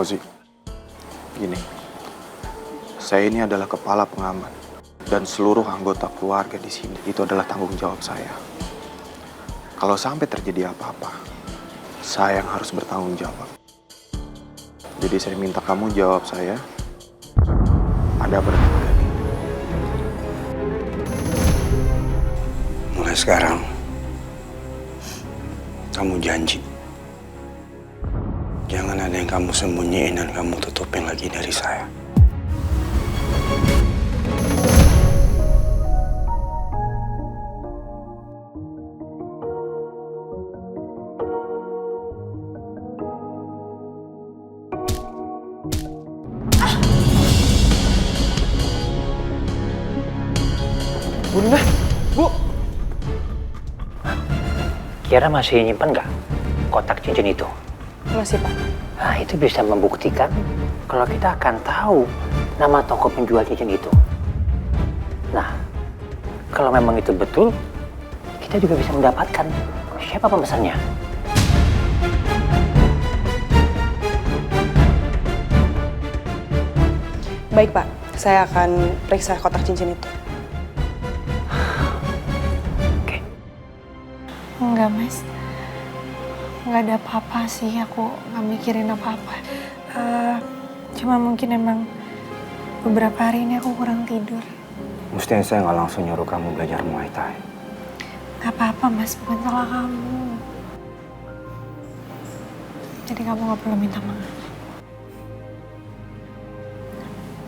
Fauzi, gini, saya ini adalah kepala pengaman dan seluruh anggota keluarga di sini itu adalah tanggung jawab saya. Kalau sampai terjadi apa-apa, saya yang harus bertanggung jawab. Jadi saya minta kamu jawab saya, ada apa dengan Gani? Mulai sekarang, kamu janji. Jangan ada yang kamu sembunyiin dan kamu tutupin lagi dari saya. Bunda, Bu. Kiara masih nyimpan nggak kotak cincin itu? Masih, Pak. Nah, itu bisa membuktikan kalau kita akan tahu nama toko penjual cincin itu. Nah, kalau memang itu betul, kita juga bisa mendapatkan siapa pemesannya. Baik, Pak. Saya akan periksa kotak cincin itu. Enggak, Mas. Enggak ada apa-apa sih, aku nggak mikirin apa-apa. Cuma mungkin emang beberapa hari ini aku kurang tidur. Mestinya saya nggak langsung nyuruh kamu belajar Muay Thai. Gak apa-apa, Mas. Bukan salah kamu. Jadi kamu nggak perlu minta maaf.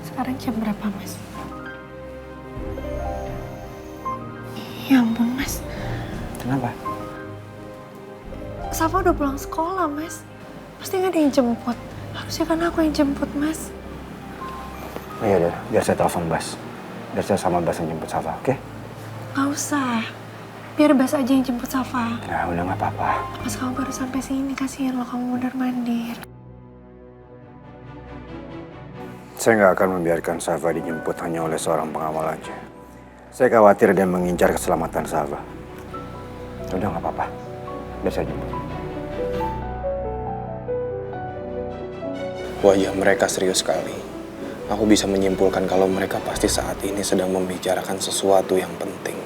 Sekarang jam berapa, Mas? Ya ampun, Mas. Kenapa? Safa udah pulang sekolah, Mas. Pasti nggak ada yang jemput. Harusnya kan aku yang jemput, Mas. Oh iya deh, biar saya telepon Bas. Biar saya sama Bas yang jemput Safa, oke? Nggak usah. Biar Bas aja yang jemput Safa. Nah, udah nggak apa-apa. Mas, kamu baru sampai sini. Kasihan lo, kamu mondar-mandir. Saya nggak akan membiarkan Safa dijemput hanya oleh seorang pengawal aja. Saya khawatir dia mengincar keselamatan Safa. Udah nggak apa-apa. Biar saya jemput. Wajah mereka serius sekali. Aku bisa menyimpulkan kalau mereka pasti saat ini sedang membicarakan sesuatu yang penting.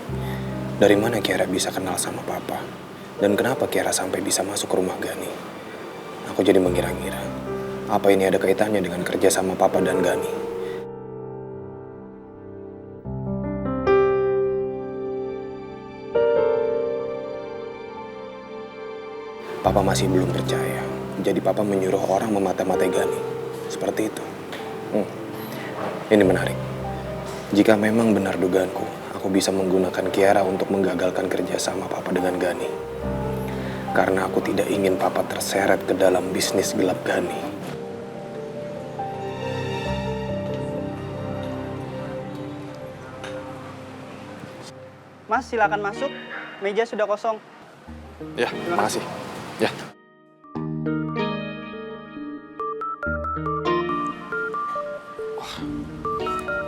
Dari mana Kiara bisa kenal sama Papa? Dan kenapa Kiara sampai bisa masuk ke rumah Gani? Aku jadi mengira-ngira, apa ini ada kaitannya dengan kerja sama Papa dan Gani? Papa masih belum percaya. Jadi Papa menyuruh orang memata-matai Gani. Seperti itu. Ini menarik. Jika memang benar dugaanku, aku bisa menggunakan Kiara untuk menggagalkan kerjasama Papa dengan Gani. Karena aku tidak ingin Papa terseret ke dalam bisnis gelap Gani. Mas, silakan masuk. Meja sudah kosong. Ya, makasih. Ya. Wah,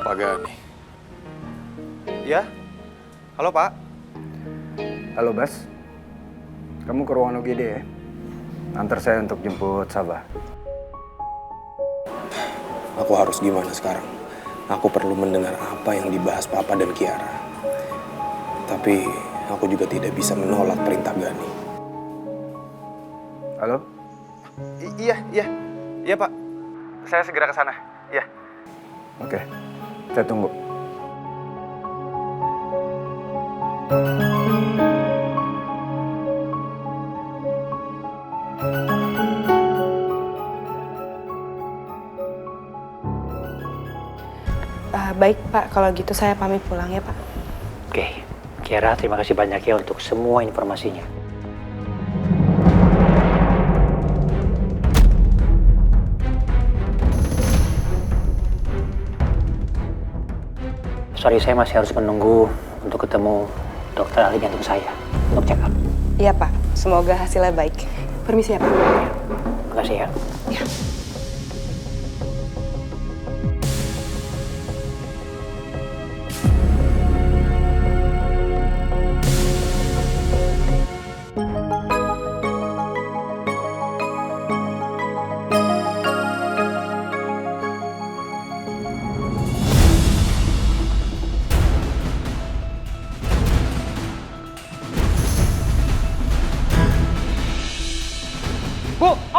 Pak Gani. Ya. Halo, Pak. Halo Bas. Kamu ke ruangan UGD ya? Antar saya untuk jemput Safa. Aku harus gimana sekarang? Aku perlu mendengar apa yang dibahas Papa dan Kiara. Tapi aku juga tidak bisa menolak perintah Gani. Halo? Iya, Pak. Saya segera ke sana. Iya. Oke, saya tunggu. Baik, Pak. Kalau gitu saya pamit pulang ya, Pak. Oke, Kiara, terima kasih banyak ya untuk semua informasinya. Sorry, saya masih harus menunggu untuk ketemu dokter ahli jantung saya untuk check up. Iya, Pak. Semoga hasilnya baik. Permisi ya, Pak. Terima kasih ya. Ya.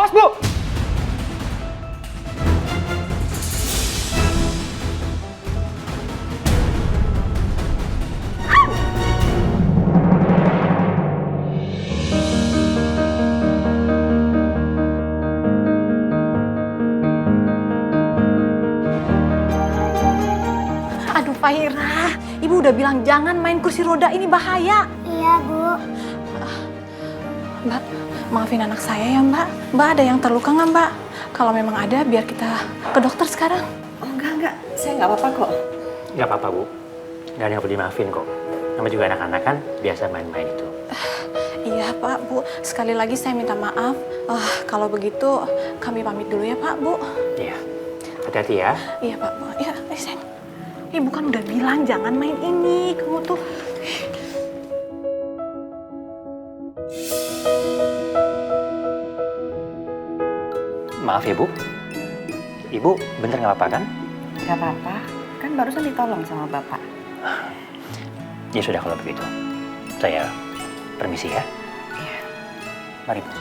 Awas, Bu! Aduh Fahira, ibu udah bilang jangan main kursi roda, ini bahaya. Iya, Bu. Mbak, maafin anak saya ya Mbak. Mbak ada yang terluka nggak Mbak? Kalau memang ada, biar kita ke dokter sekarang. Oh enggak, saya nggak apa-apa kok. Nggak apa-apa, Bu. Nggak ada yang perlu dimaafin kok. Namanya juga anak-anak kan biasa main-main itu. Iya Pak, Bu. Sekali lagi saya minta maaf. Kalau begitu, kami pamit dulu ya Pak, Bu. Iya. Hati-hati ya. Iya Pak, Bu. Iya, sayang. Ibu kan udah bilang jangan main ini. Kamu tuh... Maaf ya, Bu. Ibu bener nggak apa-apa kan? Nggak apa-apa, kan barusan ditolong sama Bapak. Ya sudah kalau begitu. Saya permisi ya. Iya. Mari, Bu.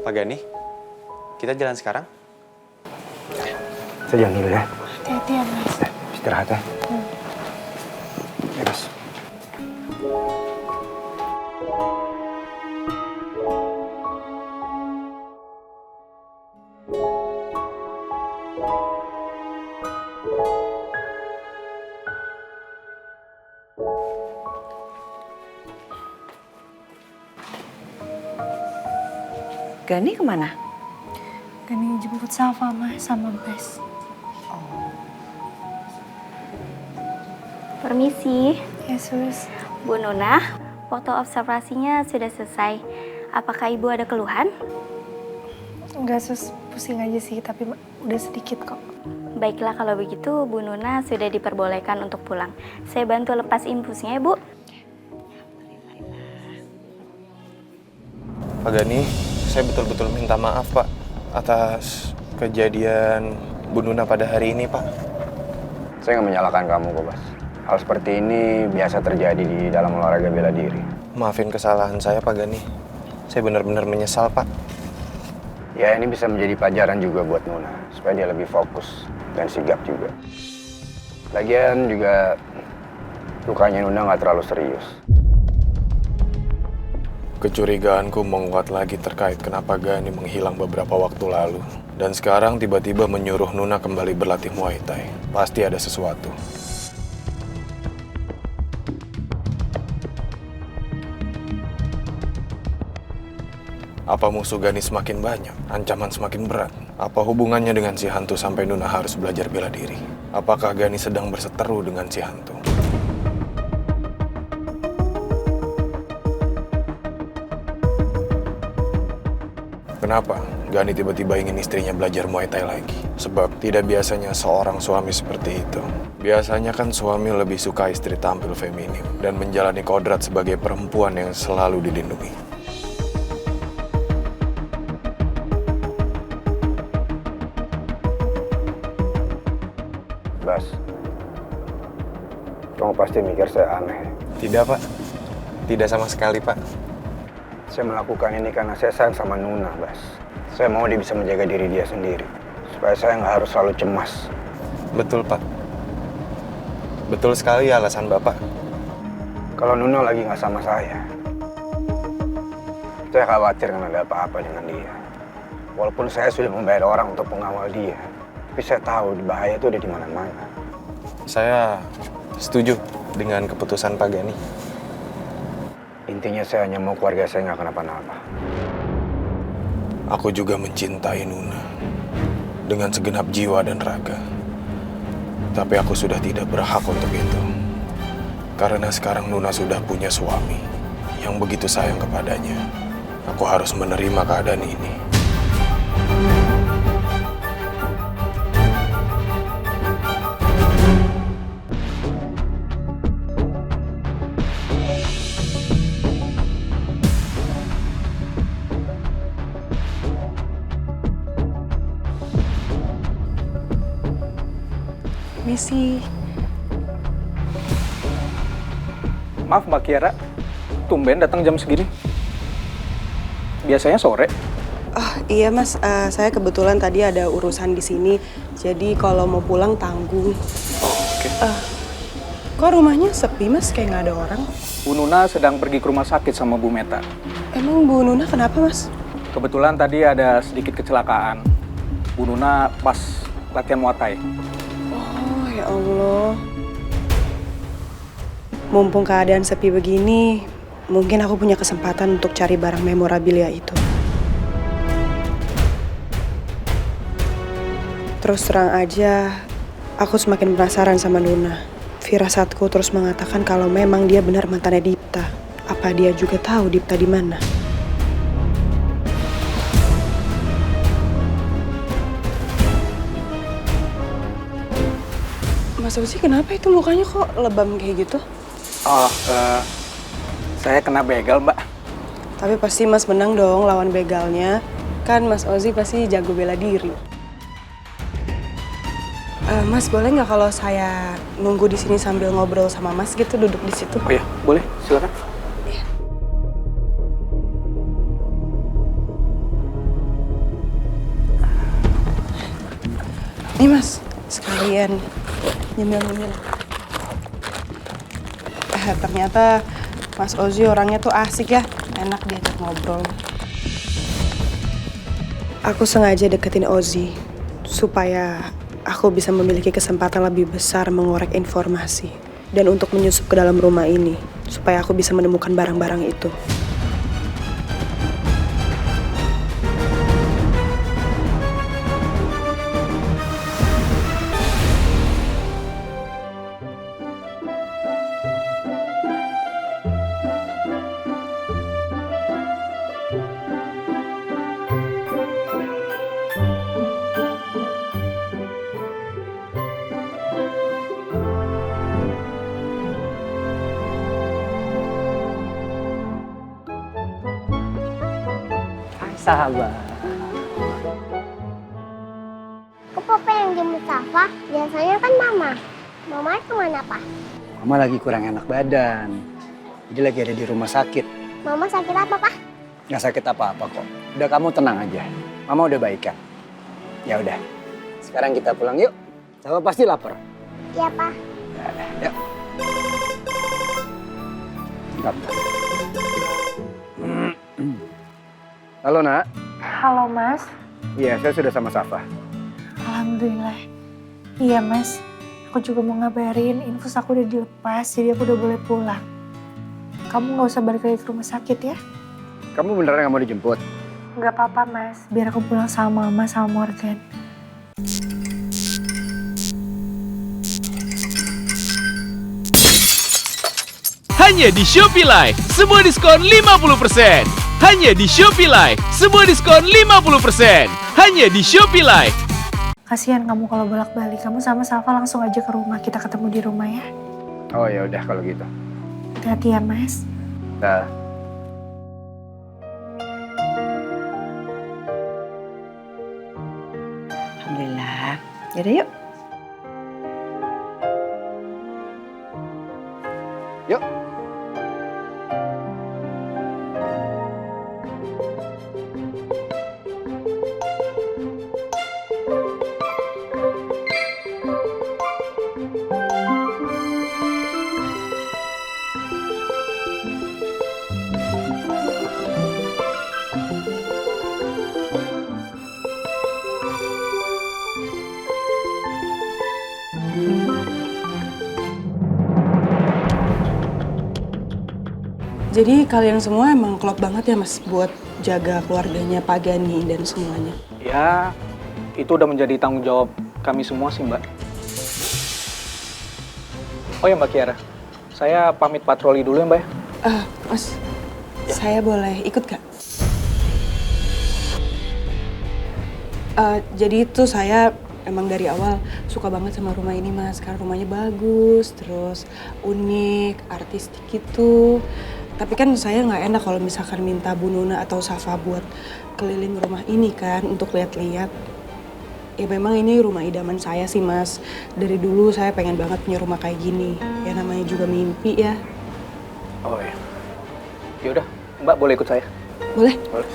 Pak Gani, kita jalan sekarang? Saya jalan dulu ya. Hati-hati ya Mas. Istirahat ya. Ya, Mas. Gani kemana? Gani jemput Salva Mas sama Bes. Permisi, Yesus. Bu Nuna. Foto observasinya sudah selesai. Apakah Ibu ada keluhan? Enggak Sus, pusing aja sih, tapi udah sedikit kok. Baiklah kalau begitu, Bu Nuna sudah diperbolehkan untuk pulang. Saya bantu lepas infusnya ya, Bu. Pak Gani, saya betul-betul minta maaf Pak atas kejadian Bu Nuna pada hari ini Pak. Saya nggak menyalahkan kamu kok, Bas. Hal seperti ini biasa terjadi di dalam olahraga bela diri. Maafin kesalahan saya Pak Gani. Saya benar-benar menyesal Pak. Ya, ini bisa menjadi pelajaran juga buat Nuna, supaya dia lebih fokus dan sigap juga. Lagian juga lukanya Nuna nggak terlalu serius. Kecurigaanku menguat lagi terkait kenapa Gani menghilang beberapa waktu lalu. Dan sekarang tiba-tiba menyuruh Nuna kembali berlatih Muay Thai. Pasti ada sesuatu. Apa musuh Gani semakin banyak, ancaman semakin berat? Apa hubungannya dengan si hantu sampai Nuna harus belajar bela diri? Apakah Gani sedang berseteru dengan si hantu? Kenapa Gani tiba-tiba ingin istrinya belajar Muay Thai lagi? Sebab tidak biasanya seorang suami seperti itu. Biasanya kan suami lebih suka istri tampil feminim dan menjalani kodrat sebagai perempuan yang selalu dilindungi. Bas, kamu pasti mikir saya aneh. Tidak Pak, tidak sama sekali Pak. Saya melakukan ini karena saya sayang sama Nuna, Bas. Saya mau dia bisa menjaga diri dia sendiri, supaya saya nggak harus selalu cemas. Betul Pak. Betul sekali alasan Bapak. Kalau Nuna lagi nggak sama saya khawatir kan ada apa-apa dengan dia. Walaupun saya sudah membayar orang untuk mengawal dia, tapi saya tahu bahaya itu ada di mana-mana. Saya setuju dengan keputusan Pak Gani. Intinya saya hanya mau keluarga saya nggak kenapa-napa. Aku juga mencintai Nuna dengan segenap jiwa dan raga. Tapi aku sudah tidak berhak untuk itu. Karena sekarang Nuna sudah punya suami yang begitu sayang kepadanya. Aku harus menerima keadaan ini. Misi. Maaf Mbak Kiara, tumben datang jam segini. Biasanya sore. Oh iya Mas, saya kebetulan tadi ada urusan di sini. Jadi kalau mau pulang tanggung. Oke. Kok rumahnya sepi Mas, kayak nggak ada orang? Bu Nuna sedang pergi ke rumah sakit sama Bu Meta. Emang Bu Nuna kenapa Mas? Kebetulan tadi ada sedikit kecelakaan. Bu Nuna pas latihan Muay Thai. Oh ya Allah. Mumpung keadaan sepi begini, mungkin aku punya kesempatan untuk cari barang memorabilia itu. Terus terang aja, aku semakin penasaran sama Nuna. Firasatku terus mengatakan kalau memang dia benar mantannya Dipta. Apa dia juga tahu Dipta di mana? Mas Uzi, kenapa itu mukanya kok lebam kayak gitu? Oh, saya kena begal, Mbak. Tapi pasti Mas menang dong lawan begalnya. Kan Mas Ozi pasti jago bela diri. Mas, boleh nggak kalau saya nunggu di sini sambil ngobrol sama Mas gitu, duduk di situ? Oh iya, boleh, silakan. Nih Mas, sekalian nyemil-nyemil. Ternyata Mas Ozi orangnya tuh asik ya, enak diajak ngobrol. Aku sengaja deketin Ozi supaya aku bisa memiliki kesempatan lebih besar mengorek informasi dan untuk menyusup ke dalam rumah ini supaya aku bisa menemukan barang-barang itu. Sahabat. Kok papa yang jemput Safa? Biasanya kan mama. Mama kemana, Pak? Mama lagi kurang enak badan. Jadi lagi ada di rumah sakit. Mama sakit apa, Pak? Nggak sakit apa-apa kok. Udah kamu tenang aja. Mama udah baikan. Ya udah. Sekarang kita pulang yuk. Safa pasti lapar. Iya, Pak. Yuk. Bentar. Halo, Nak. Halo Mas, Iya, saya sudah sama Safa. alhamdulillah. Iya Mas, aku juga mau ngabarin infus aku udah dilepas, jadi aku udah boleh pulang. Kamu nggak usah balik lagi ke rumah sakit ya? Kamu beneran nggak mau dijemput? Nggak apa-apa Mas, biar aku pulang sama Mama sama Morgan. Hanya di Shopee Live, semua diskon 50%. Hanya di Shopee Live, semua diskon 50%. Hanya di Shopee Live. Kasihan kamu kalau bolak-balik, kamu sama Safa langsung aja ke rumah, kita ketemu di rumah ya. Oh ya udah kalau gitu. Hati-hati ya Mas. Dah. Alhamdulillah. Yaudah yuk. Yuk. Jadi kalian semua emang klop banget ya Mas buat jaga keluarganya Pak Gani dan semuanya. Ya, itu udah menjadi tanggung jawab kami semua sih, Mbak. Oh ya, Mbak Kiara. Saya pamit patroli dulu ya, Mbak. Mas, saya boleh ikut gak? Jadi itu saya emang dari awal suka banget sama rumah ini Mas. Karena rumahnya bagus, terus unik, artistik gitu. Tapi kan saya nggak enak kalau misalkan minta Bu Nuna atau Safa buat keliling rumah ini kan untuk lihat-lihat. Ya memang ini rumah idaman saya sih Mas. Dari dulu saya pengen banget punya rumah kayak gini. Ya namanya juga mimpi ya. Oh iya. Yaudah, Mbak boleh ikut saya? Boleh? Boleh.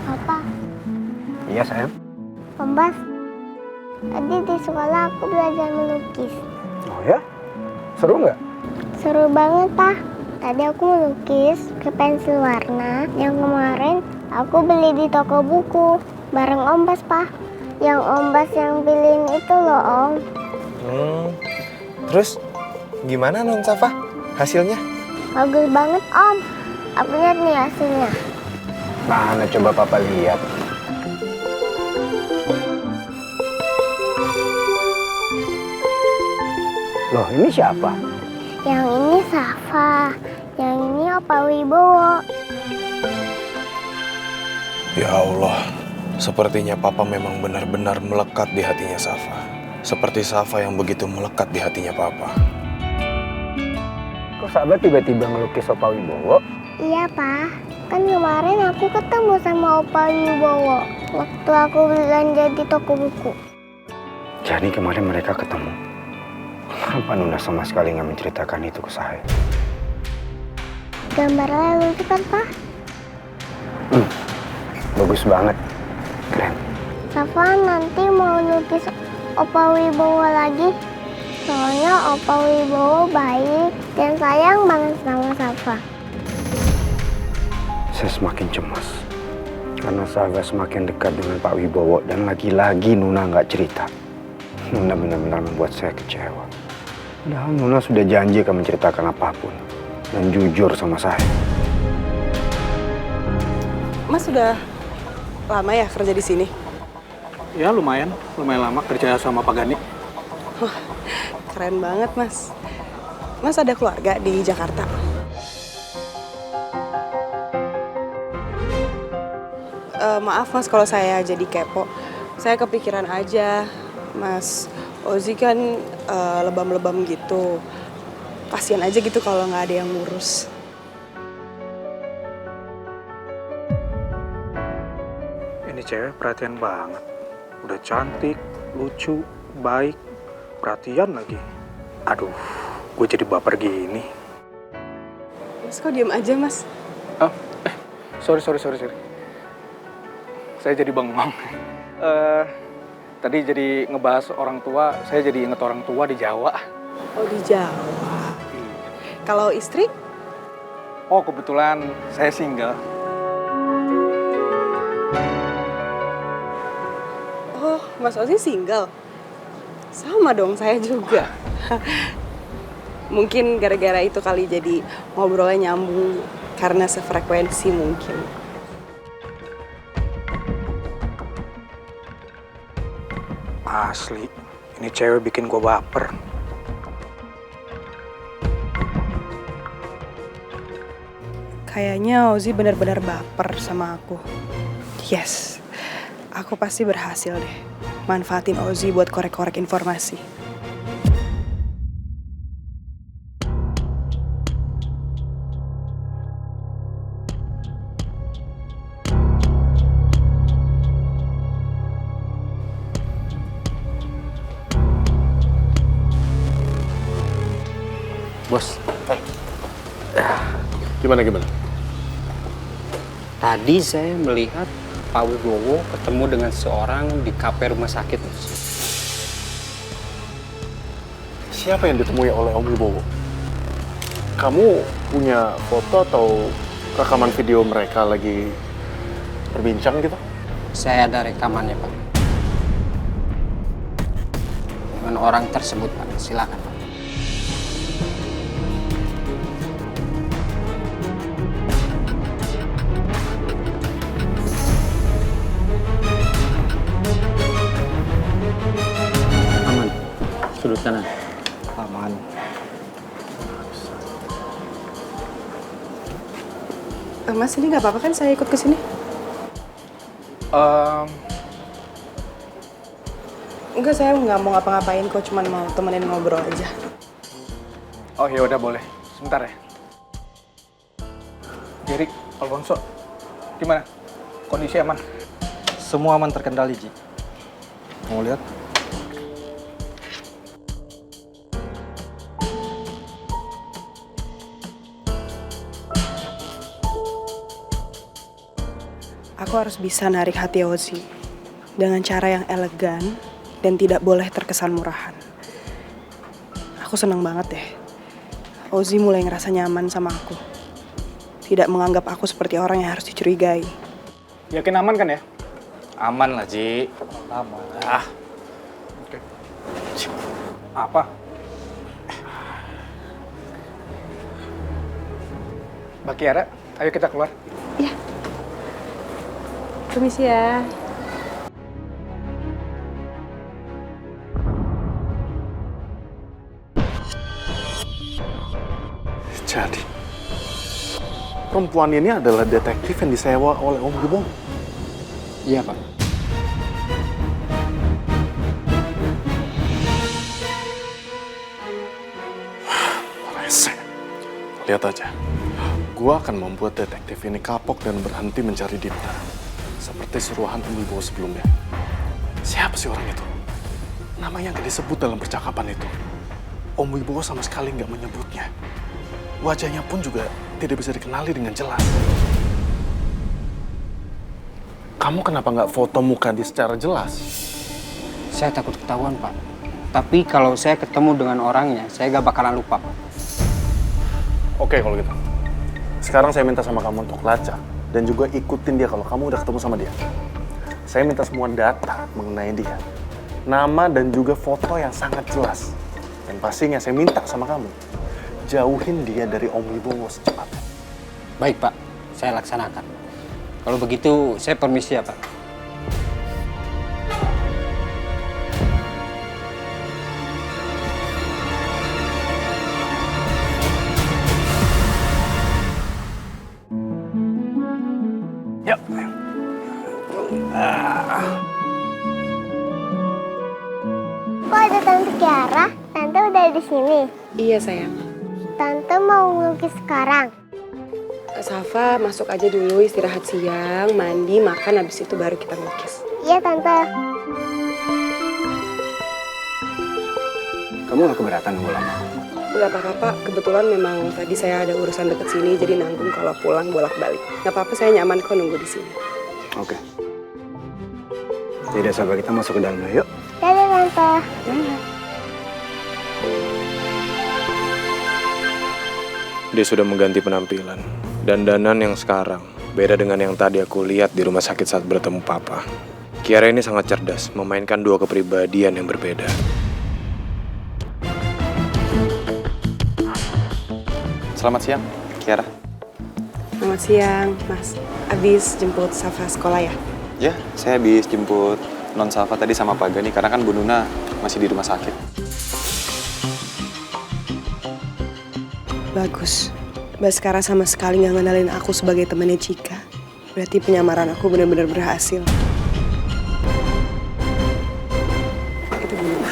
Papa, Iya sayang. Om Bas, tadi di sekolah aku belajar melukis. Oh ya? Seru nggak? Seru banget, Pak. Tadi aku melukis ke pensil warna yang kemarin aku beli di toko buku bareng Om Bas, Pak. Yang Om Bas yang pilihin itu loh, Om. Terus gimana Non Safa hasilnya? Bagus banget, Om. Aku lihat nih hasilnya. Mana coba papa lihat. Loh, ini siapa? Yang ini Safa, yang ini Opa Wibowo. Ya Allah, sepertinya Papa memang benar-benar melekat di hatinya Safa. Seperti Safa yang begitu melekat di hatinya Papa. Kok sahabat tiba-tiba ngelukis Opa Wibowo? Iya, Pak. Kan kemarin aku ketemu sama Opa Wibowo waktu aku belanja di toko buku. Jadi kemarin mereka ketemu. Kenapa Nuna sama sekali nggak menceritakan itu ke saya? Gambarnya lucu kan, Pak? Bagus banget. Keren. Safa nanti mau lukis Opa Wibowo lagi. Soalnya Opa Wibowo baik dan sayang banget sama Safa. Saya semakin cemas. Karena Safa semakin dekat dengan Pak Wibowo dan lagi-lagi Nuna nggak cerita. Nuna benar-benar membuat saya kecewa. Padahal Nuna sudah janji akan menceritakan apapun dan jujur sama saya. Mas sudah lama ya kerja di sini? Ya lumayan lama kerja sama Pak Gani. Wah, keren banget Mas. Mas ada keluarga di Jakarta? Maaf Mas kalau saya jadi kepo. Saya kepikiran aja, Mas Ozi kan lebam-lebam gitu. Kasian aja gitu kalau nggak ada yang ngurus. Ini cewek perhatian banget. Udah cantik, lucu, baik, perhatian lagi. Aduh, gue jadi baper gini. Mas kok diem aja Mas? Oh, sorry. Saya jadi bengong. Tadi jadi ngebahas orang tua, saya jadi inget orang tua di Jawa. Oh di Jawa. Kalau istri? Oh kebetulan saya single. Oh Mas Ozi single? Sama dong saya juga. Mungkin gara-gara itu kali jadi ngobrolnya nyambung karena sefrekuensi mungkin. Asli, ini cewek bikin gue baper. Kayaknya Ozi benar-benar baper sama aku. Yes, aku pasti berhasil deh manfaatin Ozi buat korek-korek informasi. Bos, Gimana? tadi saya melihat Pak Wibowo ketemu dengan seorang di kafe rumah sakit. Siapa yang ditemui oleh Om Wibowo? Kamu punya foto atau rekaman video mereka lagi berbincang gitu? Saya ada rekamannya, Pak. Dengan orang tersebut, Pak. Silakan, Pak. Aman. Sudut kanan. Aman. Mas ini nggak apa-apa kan saya ikut ke sini? Enggak, saya nggak mau ngapa-ngapain kok, cuman mau temenin ngobrol aja. Oh ya udah boleh. sebentar ya. Jerry, Alfonso, gimana? Kondisi aman? Semua aman terkendali, Ji. Mau lihat? Aku harus bisa narik hati Ozzy dengan cara yang elegan dan tidak boleh terkesan murahan. Aku senang banget deh. Ozzy mulai ngerasa nyaman sama aku. Tidak menganggap aku seperti orang yang harus dicurigai. Yakin aman kan ya? Aman lah, Ji. Aman. Oke. Apa? Mbak Kiara, ayo kita keluar. Permisi ya. Jadi, perempuan ini adalah detektif yang disewa oleh Om Wibowo. Iya, Pak. Rese. Lihat aja. Gua akan membuat detektif ini kapok dan berhenti mencari Dinta. Seperti suruhan Om Wibowo sebelumnya. Siapa sih orang itu? Namanya nggak disebut dalam percakapan itu. Om Wibowo sama sekali nggak menyebutnya. Wajahnya pun juga tidak bisa dikenali dengan jelas. Kamu kenapa nggak foto muka dia secara jelas? Saya takut ketahuan, Pak. Tapi kalau saya ketemu dengan orangnya, saya gak bakalan lupa, Pak. Oke kalau gitu. Sekarang saya minta sama kamu untuk lacak dan juga ikutin dia kalau kamu udah ketemu sama dia. Saya minta semua data mengenai dia. Nama dan juga foto yang sangat jelas. Dan pastinya saya minta sama kamu, jauhin dia dari Om Wibowo secepatnya. Baik, Pak. Saya laksanakan. Kalau begitu, saya permisi ya, Pak. Yuk. Kok ada Tante Kiara? Tante udah di sini. Iya sayang. Tante mau melukis sekarang. Safa masuk aja dulu istirahat siang, mandi, makan, habis itu baru kita melukis. Iya Tante. Kamu gak keberatan nunggu lama? Gak apa-apa Pak, kebetulan memang tadi saya ada urusan deket sini, jadi nanggung kalau pulang bolak-balik. Gak apa-apa, saya nyaman kok nunggu di sini. Oke. Tidak sabar, kita masuk ke dalam yuk. Dadah Tante. Dia sudah mengganti penampilan. Dandanan yang sekarang beda dengan yang tadi aku lihat di rumah sakit saat bertemu Papa. Kiara ini sangat cerdas, memainkan dua kepribadian yang berbeda. Selamat siang, Kiara. Selamat siang, Mas. Abis jemput Safa sekolah ya? Ya, saya habis jemput Non Safa tadi sama Pak Gani karena kan Bu Nuna masih di rumah sakit. Bagus. Mbak Skara sama sekali nggak ngenalin aku sebagai temannya Cika. Berarti penyamaran aku benar-benar berhasil. Itu benar.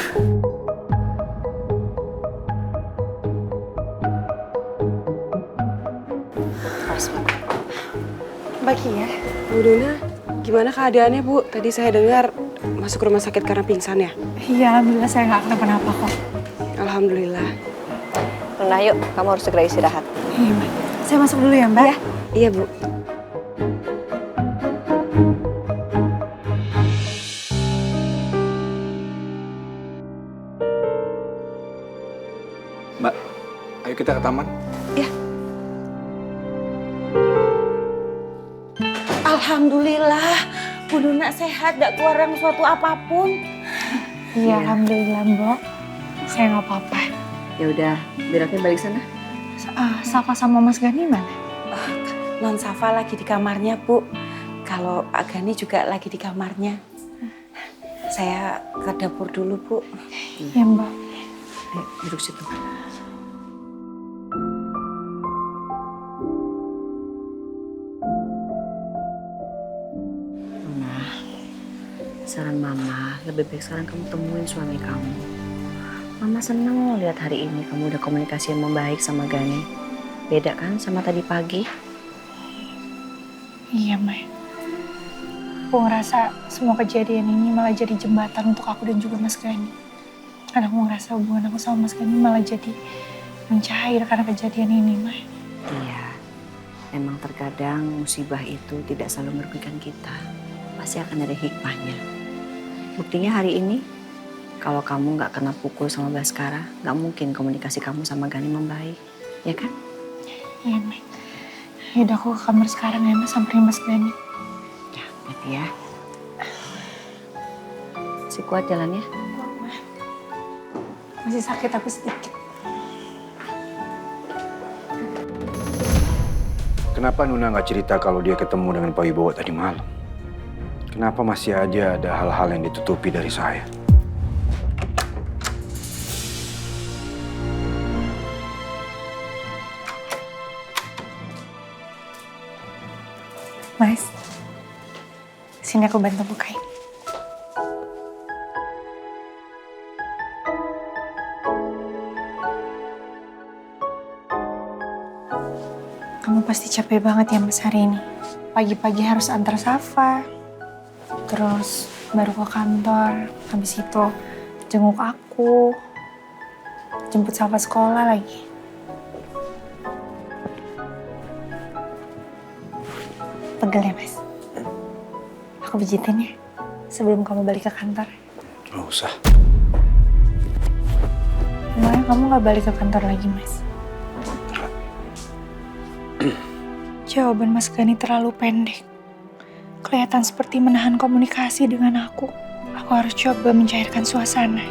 Mbak Kia, Bu Nuna, gimana keadaannya Bu? Tadi saya dengar masuk rumah sakit karena pingsan ya? Iya, alhamdulillah saya nggak kenapa-napa kok. Alhamdulillah. Nona, yuk, kamu harus segera istirahat. Iya, Mbak. Saya masuk dulu ya, Mbak. Iya, Bu. Mbak, ayo kita ke taman. Iya. Alhamdulillah, Bu Nuna sehat, gak keluar yang suatu apapun. Iya, alhamdulillah, Mbak. Saya nggak apa-apa. Ya udah, biraknya balik sana. Safa sama Mas Gani mana? Non Safa lagi di kamarnya, Bu. Kalau Pak Gani juga lagi di kamarnya. Saya ke dapur dulu, Bu. Iya, Mbak. Ayo, duduk situ. Nah, saran Mama, lebih baik sekarang kamu temuin suami kamu. Mama seneng lihat hari ini kamu udah komunikasi yang membaik sama Gani. Beda kan sama tadi pagi? Iya, Mai. Aku ngerasa semua kejadian ini malah jadi jembatan untuk aku dan juga Mas Gani. Karena aku ngerasa hubungan aku sama Mas Gani malah jadi mencair karena kejadian ini, Mai. Iya, emang terkadang musibah itu tidak selalu merugikan kita. Pasti akan ada hikmahnya. Buktinya hari ini, kalau kamu nggak kena pukul sama Baskara, nggak mungkin komunikasi kamu sama Gani membaik, ya kan? Iya, Mai. Yaudah aku ke kamar sekarang ya, Mas, samperin Mas Gani. Ya, berarti ya. Si kuat jalannya? Masih sakit aku sedikit. Kenapa Nuna nggak cerita kalau dia ketemu dengan Pak Wibowo tadi malam? Kenapa masih aja ada hal-hal yang ditutupi dari saya? Mas, sini aku bantu bukain. Kamu pasti capek banget ya Mas hari ini. Pagi-pagi harus antar Safa, terus baru ke kantor, habis itu jenguk aku, jemput Safa sekolah lagi. Pegel ya, Mas? Aku pijitin ya, sebelum kamu balik ke kantor. Nggak usah. Emangnya kamu nggak balik ke kantor lagi, Mas? Jawaban Mas Gani terlalu pendek. Kelihatan seperti menahan komunikasi dengan aku. Aku harus coba mencairkan suasana.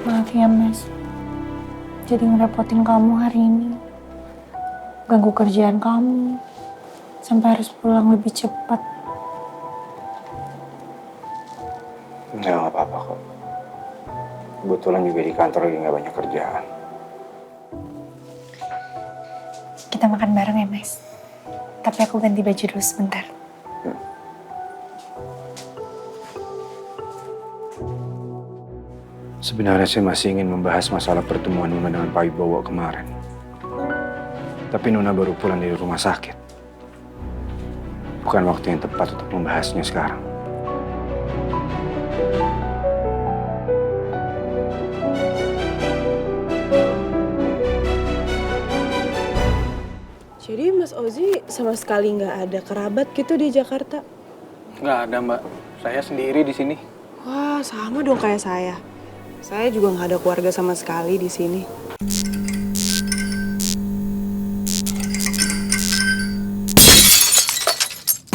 Maaf ya, Mas. Jadi ngerepotin kamu hari ini. Ganggu kerjaan kamu. Sampai harus pulang lebih cepat. Nggak apa-apa kok. Kebetulan juga di kantor lagi nggak banyak kerjaan. Kita makan bareng ya, Mas. Tapi aku ganti baju dulu sebentar. Sebenarnya saya masih ingin membahas masalah pertemuan Nuna dengan Pak Wibowo kemarin. Tapi Nuna baru pulang dari rumah sakit. Bukan waktu yang tepat untuk membahasnya sekarang. Jadi Mas Ozi sama sekali nggak ada kerabat gitu di Jakarta? Nggak ada, Mbak. Saya sendiri di sini. Wah, sama dong kayak saya. Saya juga nggak ada keluarga sama sekali di sini.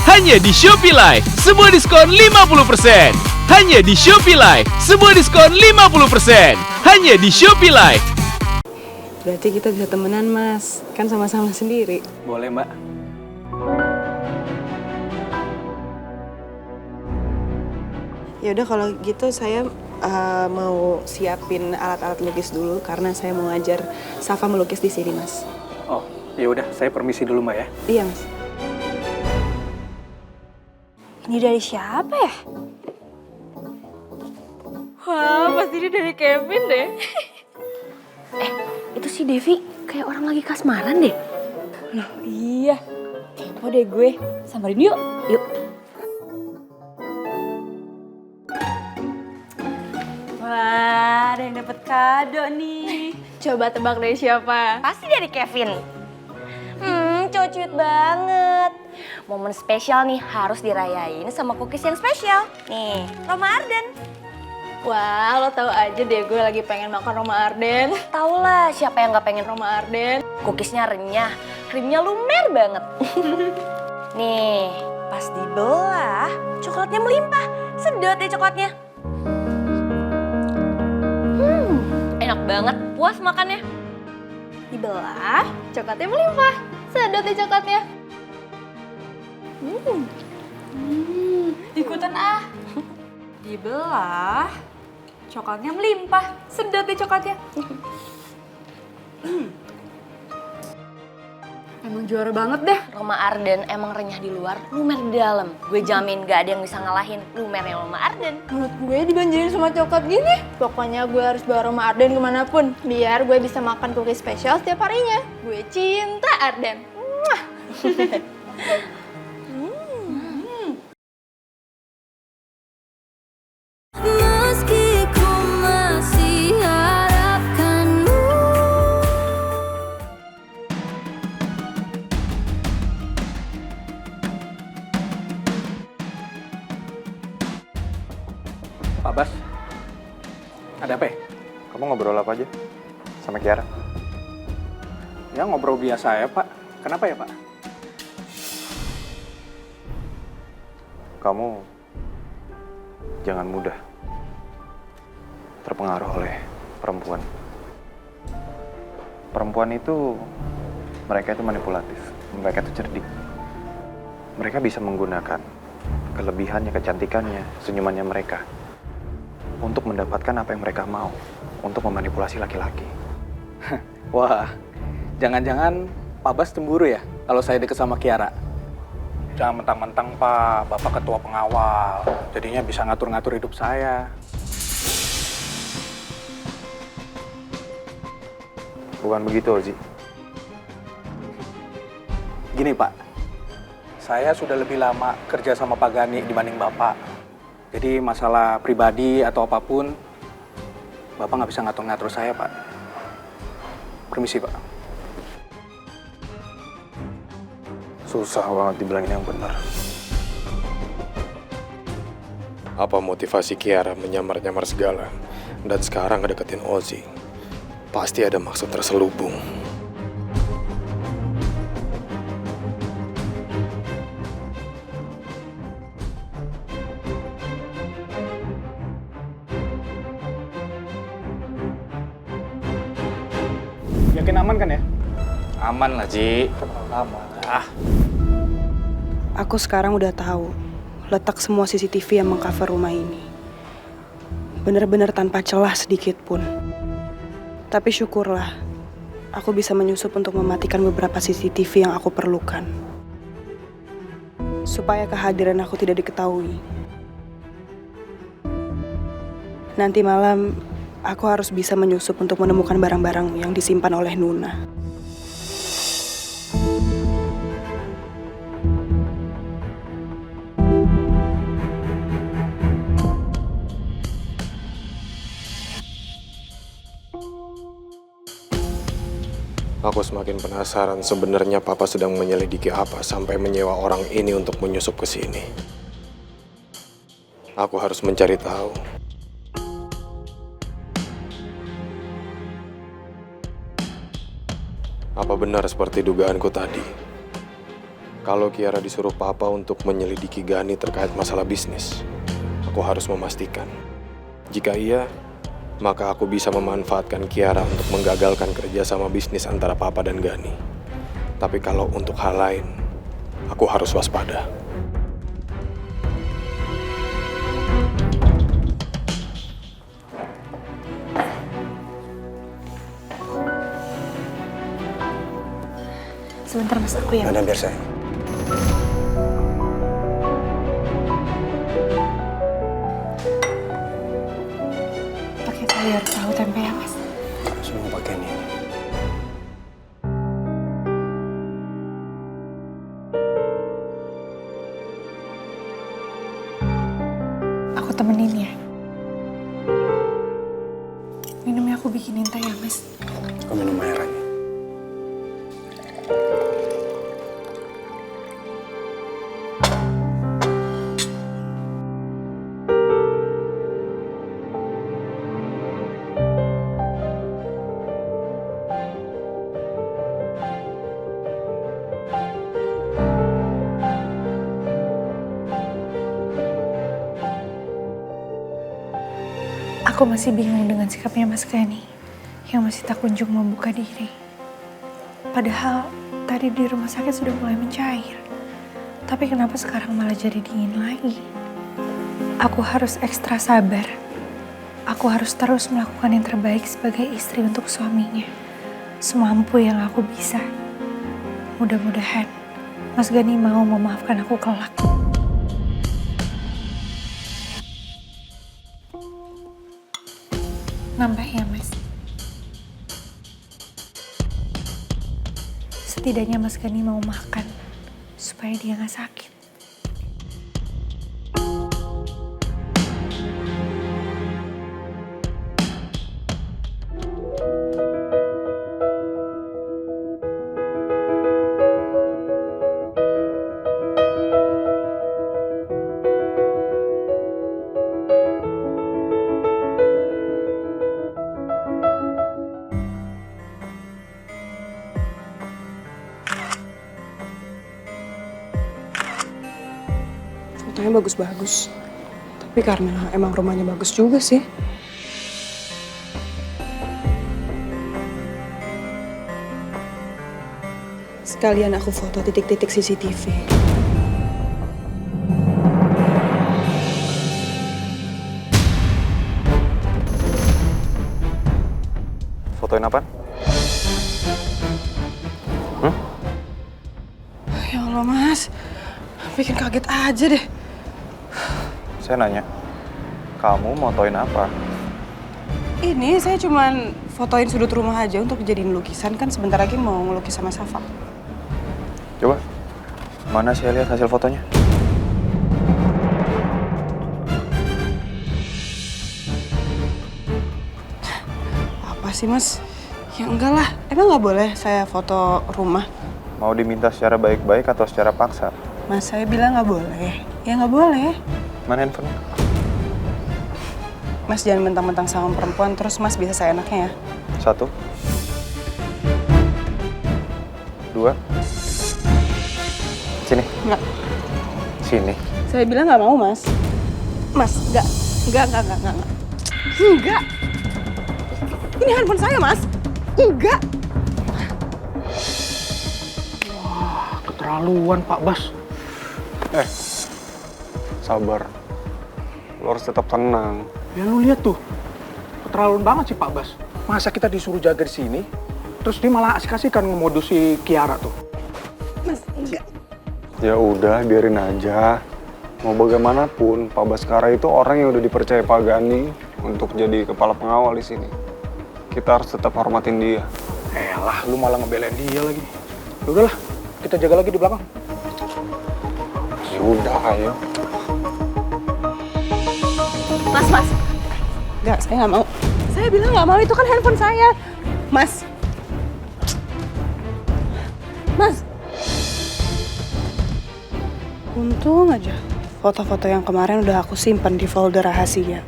Hanya di Shopee Live, semua diskon 50%. Hanya di Shopee Live, semua diskon 50%. Hanya di Shopee Live. Berarti kita bisa temenan, Mas. Kan sama-sama sendiri. Boleh, Mbak. Ya udah kalau gitu saya mau siapin alat-alat lukis dulu karena saya mau ngajar Safa melukis di sini, Mas. Oh, ya udah, saya permisi dulu, Mbak ya. Iya, Mas. Ini dari siapa ya? Wah, pasti ini dari Kevin deh. Itu si Devi kayak orang lagi kasmaran deh. Loh iya, kepo deh gue. Samperin yuk. Yuk. Wah, ada yang dapet kado nih. Coba tebak dari siapa? Pasti dari Kevin. Cute banget. Momen spesial nih harus dirayain sama cookies yang spesial. Nih, Roma Arden. Wah, lo tahu aja deh gue lagi pengen makan Roma Arden. Tau lah siapa yang gak pengen Roma Arden. Cookiesnya renyah, krimnya lumer banget. Nih, pas dibelah, coklatnya melimpah. Sedot deh coklatnya. Enak banget, puas makannya. Dibelah, coklatnya melimpah. Sedot deh coklatnya. Ikutan ah. Dibelah, coklatnya melimpah. Sedot deh coklatnya. Emang juara banget deh. Roma Arden emang renyah di luar, lumer di dalam. Gue jamin gak ada yang bisa ngalahin lumernya Roma Arden. Menurut gue dibanjirin sama coklat gini. Pokoknya gue harus bawa Roma Arden kemanapun. Biar gue bisa makan cookies spesial setiap harinya. Gue cinta Arden. Mwah. Pak Bas, ada apa ya? Kamu ngobrol apa aja sama Kiara? Ya ngobrol biasa ya Pak. Kenapa ya Pak? Kamu jangan mudah terpengaruh oleh perempuan. Perempuan itu, mereka itu manipulatif, mereka itu cerdik. Mereka bisa menggunakan kelebihannya, kecantikannya, senyumannya mereka untuk mendapatkan apa yang mereka mau, untuk memanipulasi laki-laki. Wah, jangan-jangan Pak Bas cemburu ya kalau saya deket sama Kiara? Jangan mentang-mentang Pak, Bapak ketua pengawal, jadinya bisa ngatur-ngatur hidup saya. Bukan begitu, Ozi. Gini Pak, saya sudah lebih lama kerja sama Pak Gani dibanding Bapak. Jadi masalah pribadi atau apapun, Bapak nggak bisa ngatur-ngatur saya, Pak. Permisi, Pak. Susah banget dibilangin yang benar. Apa motivasi Kiara menyamar-nyamar segala dan sekarang ngedeketin Ozi? Pasti ada maksud terselubung. Yakin aman kan ya? Aman lah, Ji. Aman. Aku sekarang udah tahu letak semua CCTV yang mengcover rumah ini. Bener-bener tanpa celah sedikit pun. Tapi syukurlah, aku bisa menyusup untuk mematikan beberapa CCTV yang aku perlukan. Supaya kehadiran aku tidak diketahui. Nanti malam, aku harus bisa menyusup untuk menemukan barang-barang yang disimpan oleh Nuna. Aku semakin penasaran sebenarnya Papa sedang menyelidiki apa sampai menyewa orang ini untuk menyusup ke sini. Aku harus mencari tahu. Apa benar seperti dugaanku tadi? Kalau Kiara disuruh Papa untuk menyelidiki Gani terkait masalah bisnis, aku harus memastikan. Jika iya, maka aku bisa memanfaatkan Kiara untuk menggagalkan kerjasama bisnis antara Papa dan Gani. Tapi kalau untuk hal lain, aku harus waspada. Sebentar mas, aku ya. Ada biar saya. Pakai sayur tahu tempe ya mas. Semua pakai ini. Aku temenin ya. Minumnya aku bikinin teh ya mas. Kau minum air aja. Aku masih bingung dengan sikapnya Mas Gani yang masih tak kunjung membuka diri. Padahal tadi di rumah sakit sudah mulai mencair. Tapi kenapa sekarang malah jadi dingin lagi? Aku harus ekstra sabar. Aku harus terus melakukan yang terbaik sebagai istri untuk suaminya. Semampu yang aku bisa. Mudah-mudahan Mas Gani mau memaafkan aku kelak. Nambah ya, Mas. Setidaknya Mas Gani mau makan supaya dia gak sakit. Fotonya bagus-bagus. Tapi karena emang rumahnya bagus juga sih. Sekalian aku foto titik-titik CCTV. Fotoin apa? Ya Allah, Mas. Bikin kaget aja deh. Saya nanya, kamu motoin apa? Ini saya cuman fotoin sudut rumah aja untuk dijadiin lukisan. Kan sebentar lagi mau ngelukis sama Safa. Coba, mana saya lihat hasil fotonya? Apa sih, Mas? Ya enggak lah. Emang nggak boleh saya foto rumah? Mau diminta secara baik-baik atau secara paksa? Mas, saya bilang nggak boleh. Ya nggak boleh. Mana handphonenya? Mas jangan mentang-mentang sama perempuan terus Mas bisa seenaknya ya. 1, 2, sini. Enggak. Sini. Saya bilang nggak mau, Mas. Mas, enggak. Enggak. Ini handphone saya, Mas. Enggak. Wah, keterlaluan Pak Bas. Sabar. Lo harus tetap tenang. Ya lu lihat tuh, keterlaluan banget sih Pak Bas. Masa kita disuruh jaga di sini, terus dia malah asik-asikan ngemodus si Kiara tuh. Mas, enggak. Ya udah, biarin aja. Mau bagaimanapun, Pak Baskara itu orang yang udah dipercaya Pak Gani untuk jadi kepala pengawal di sini. Kita harus tetap hormatin dia. Elah, lu malah ngebelain dia lagi. Ya udahlah, kita jaga lagi di belakang. Ya udah, ayo. Mas. Enggak, saya nggak mau. Saya bilang nggak mau, itu kan handphone saya. Mas. Untung aja foto-foto yang kemarin udah aku simpan di folder rahasia.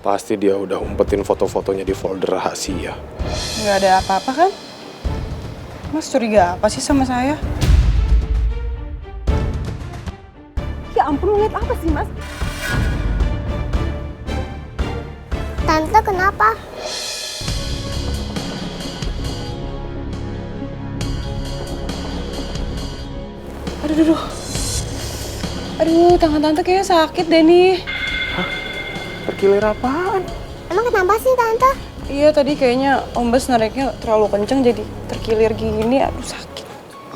Pasti dia udah umpetin foto-fotonya di folder rahasia. Nggak ada apa-apa kan? Mas curiga apa sih sama saya? Ya ampun, ngeliat apa sih, Mas? Tante kenapa? Aduh, tangan tante kayaknya sakit deh nih. Terkilir apaan? Emang kenapa sih Tante? Iya, tadi kayaknya Om Bas nariknya terlalu kenceng jadi terkilir gini. Aduh, sakit.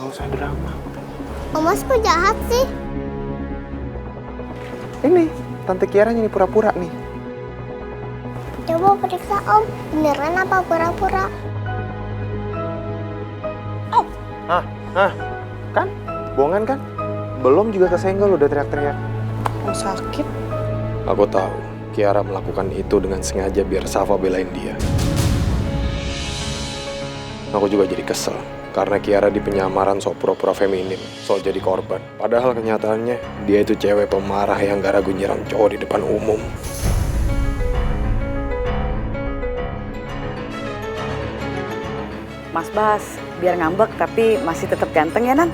Gak usah drama. Om Mas kok jahat sih? Ini, Tante Kiara ini pura-pura nih. Coba periksa Om, beneran apa pura-pura? Kan? Bohongan kan? Belum juga kesenggol udah teriak-teriak. Oh, sakit. Aku tahu, Kiara melakukan itu dengan sengaja biar Safa belain dia. Aku juga jadi kesel, karena Kiara di penyamaran sok pura-pura feminin, sok jadi korban. Padahal kenyataannya, dia itu cewek pemarah yang gak ragu nyerang cowok di depan umum. Mas Bas, biar ngambek tapi masih tetap ganteng ya, Nan?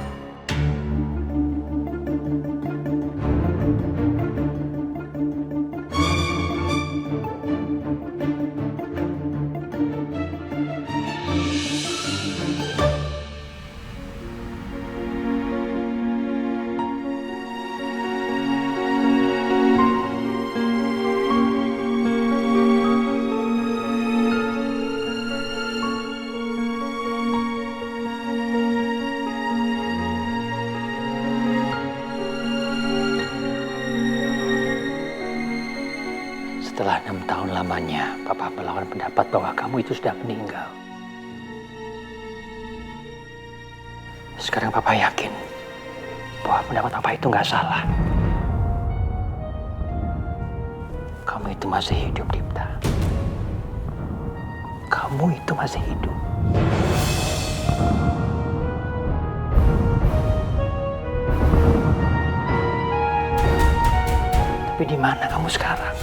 Setelah 6 tahun lamanya, Papa melawan pendapat bahwa kamu itu sudah meninggal. Sekarang Papa yakin bahwa pendapat Papa itu nggak salah. Kamu itu masih hidup, Dipta. Kamu itu masih hidup. Tapi di mana kamu sekarang?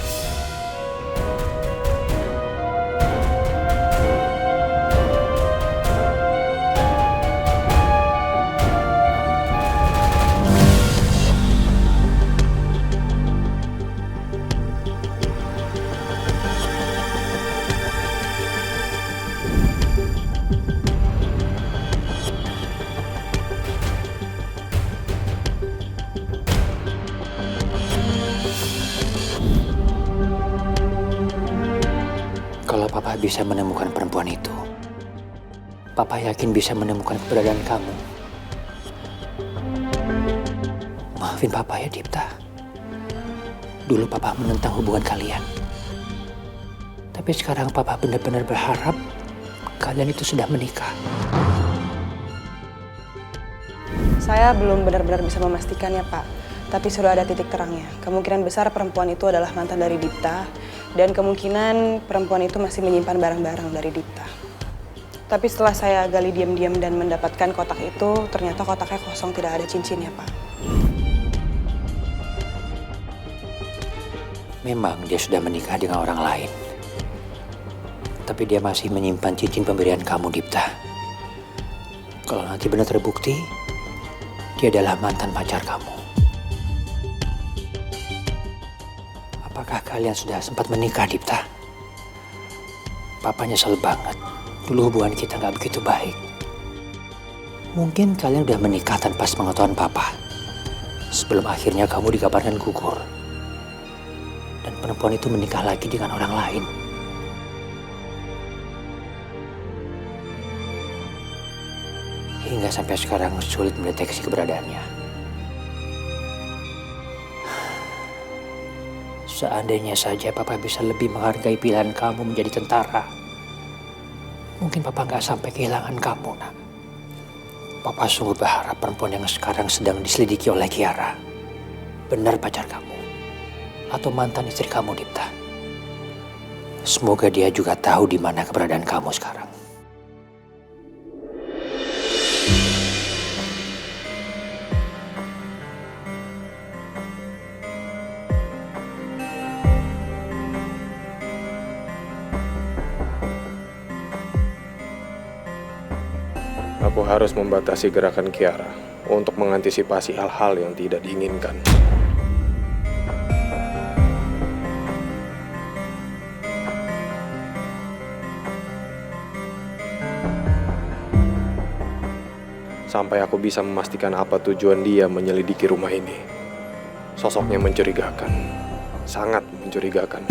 Kalau Papa bisa menemukan perempuan itu, Papa yakin bisa menemukan keberadaan kamu. Maafin Papa ya, Dipta. Dulu Papa menentang hubungan kalian. Tapi sekarang Papa benar-benar berharap kalian itu sudah menikah. Saya belum benar-benar bisa memastikannya, Pak. Tapi sudah ada titik terangnya. Kemungkinan besar perempuan itu adalah mantan dari Dipta. Dan kemungkinan perempuan itu masih menyimpan barang-barang dari Dipta. Tapi setelah saya gali diam-diam dan mendapatkan kotak itu, ternyata kotaknya kosong, tidak ada cincinnya, Pak. Memang dia sudah menikah dengan orang lain. Tapi dia masih menyimpan cincin pemberian kamu, Dipta. Kalau nanti benar terbukti, dia adalah mantan pacar kamu. Apakah kalian sudah sempat menikah, Dipta? Papa nyesel banget. Dulu hubungan kita nggak begitu baik. Mungkin kalian udah menikah tanpa sepengetahuan Papa. Sebelum akhirnya kamu dikabarkan gugur. Dan perempuan itu menikah lagi dengan orang lain. Hingga sampai sekarang sulit mendeteksi keberadaannya. Seandainya saja Papa bisa lebih menghargai pilihan kamu menjadi tentara, mungkin Papa nggak sampai kehilangan kamu, nak. Papa sungguh berharap perempuan yang sekarang sedang diselidiki oleh Kiara benar pacar kamu atau mantan istri kamu, Dipta. Semoga dia juga tahu di mana keberadaan kamu sekarang. Aku harus membatasi gerakan Kiara untuk mengantisipasi hal-hal yang tidak diinginkan. Sampai aku bisa memastikan apa tujuan dia menyelidiki rumah ini. Sosoknya mencurigakan, sangat mencurigakan.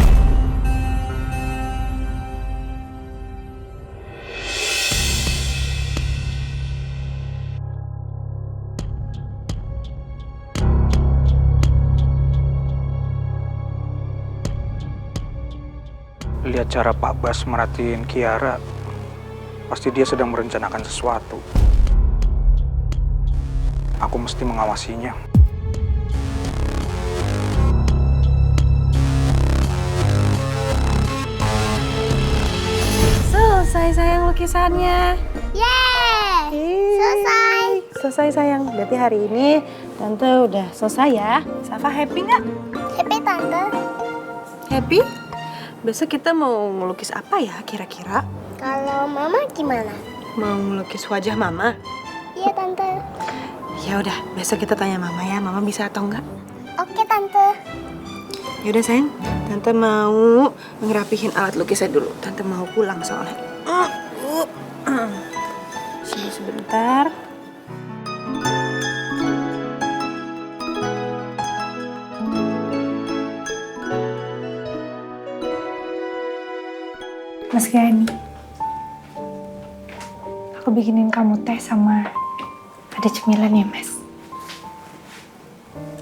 Lihat cara Pak Bas merhatiin Kiara, pasti dia sedang merencanakan sesuatu. Aku mesti mengawasinya. Selesai sayang lukisannya. Yeay! Selesai. Selesai sayang. Berarti hari ini Tante udah selesai ya. Safa happy nggak? Happy, Tante. Happy? Besok kita mau ngelukis apa ya kira-kira? Kalau Mama gimana? Mau ngelukis wajah Mama? Iya, Tante. Ya udah, besok kita tanya Mama ya. Mama bisa atau enggak? Oke, Tante. Ya udah sayang, Tante mau ngerapihin alat lukisnya dulu. Tante mau pulang soalnya. Sini sebentar. Mas Gani, aku bikinin kamu teh sama ada cemilan ya, Mas.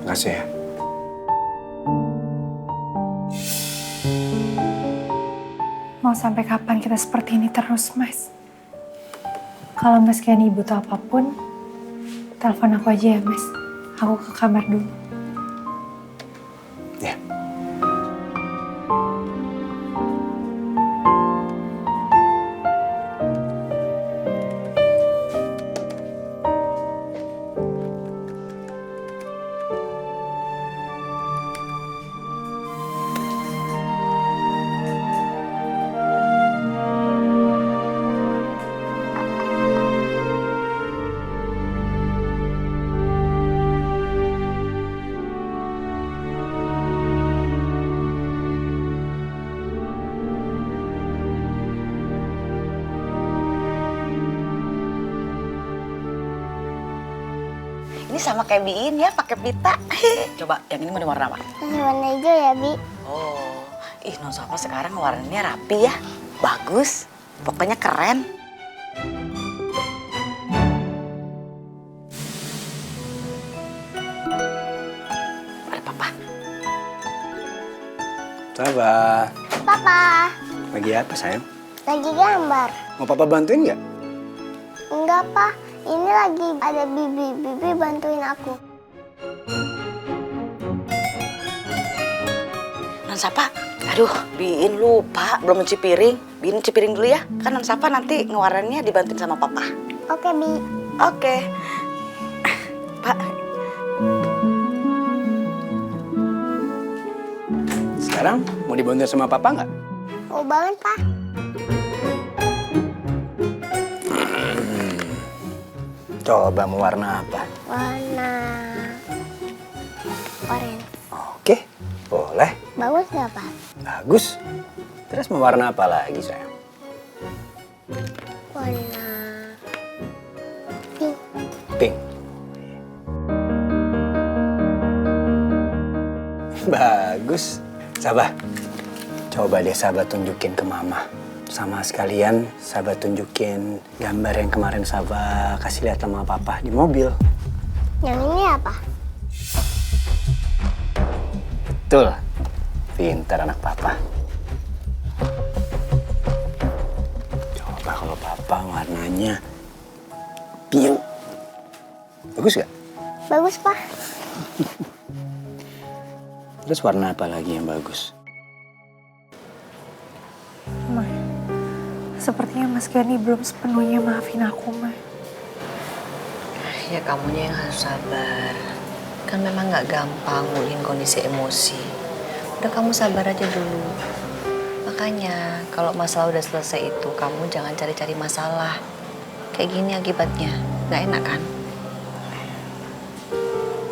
Makasih ya. Mau sampai kapan kita seperti ini terus, Mas? Kalau Mas Gani butuh apapun, telepon aku aja ya, Mas. Aku ke kamar dulu. Ya. Ini sama kayak Biin ya, pakai pita. Coba, yang ini mau warna apa? Warna hijau ya, Bi. Oh, Non Safa sekarang warnanya rapi ya. Bagus, pokoknya keren. Ada papa. Safa, Papa, lagi apa sayang? lagi gambar. Mau papa bantuin nggak? Enggak, Pak. Ini lagi ada Bibi bantuin aku. Non Safa, aduh, Biin lupa belum cuci piring. Biin cuci piring dulu ya. Kan Non Safa nanti ngewarnanya dibantuin sama papa. Oke, Bi. Oke. Pak. Sekarang mau dibantuin sama papa nggak? Mau banget, Pak. Coba mau warna apa? Warna orange. Oke, boleh. Bagus nggak, Pak? Bagus. Terus mau warna apa lagi sayang? Warna pink. Pink. Bagus. Sabah, coba deh Sabah tunjukin ke Mama. Sama sekalian Sabah tunjukin gambar yang kemarin Sabah kasih lihat sama Papa di mobil. Yang ini apa? Betul. Pintar anak Papa. Coba kalau Papa warnanya pink. Bagus gak? Bagus, Pak. Terus warna apa lagi yang bagus? Ma, sepertinya Mas Gani belum sepenuhnya maafin aku, Ma. Ya kamunya yang harus sabar. Kan memang gak gampang ngulihin kondisi emosi. Udah kamu sabar aja dulu. Makanya kalau masalah udah selesai itu, kamu jangan cari-cari masalah. Kayak gini akibatnya. Gak enak kan?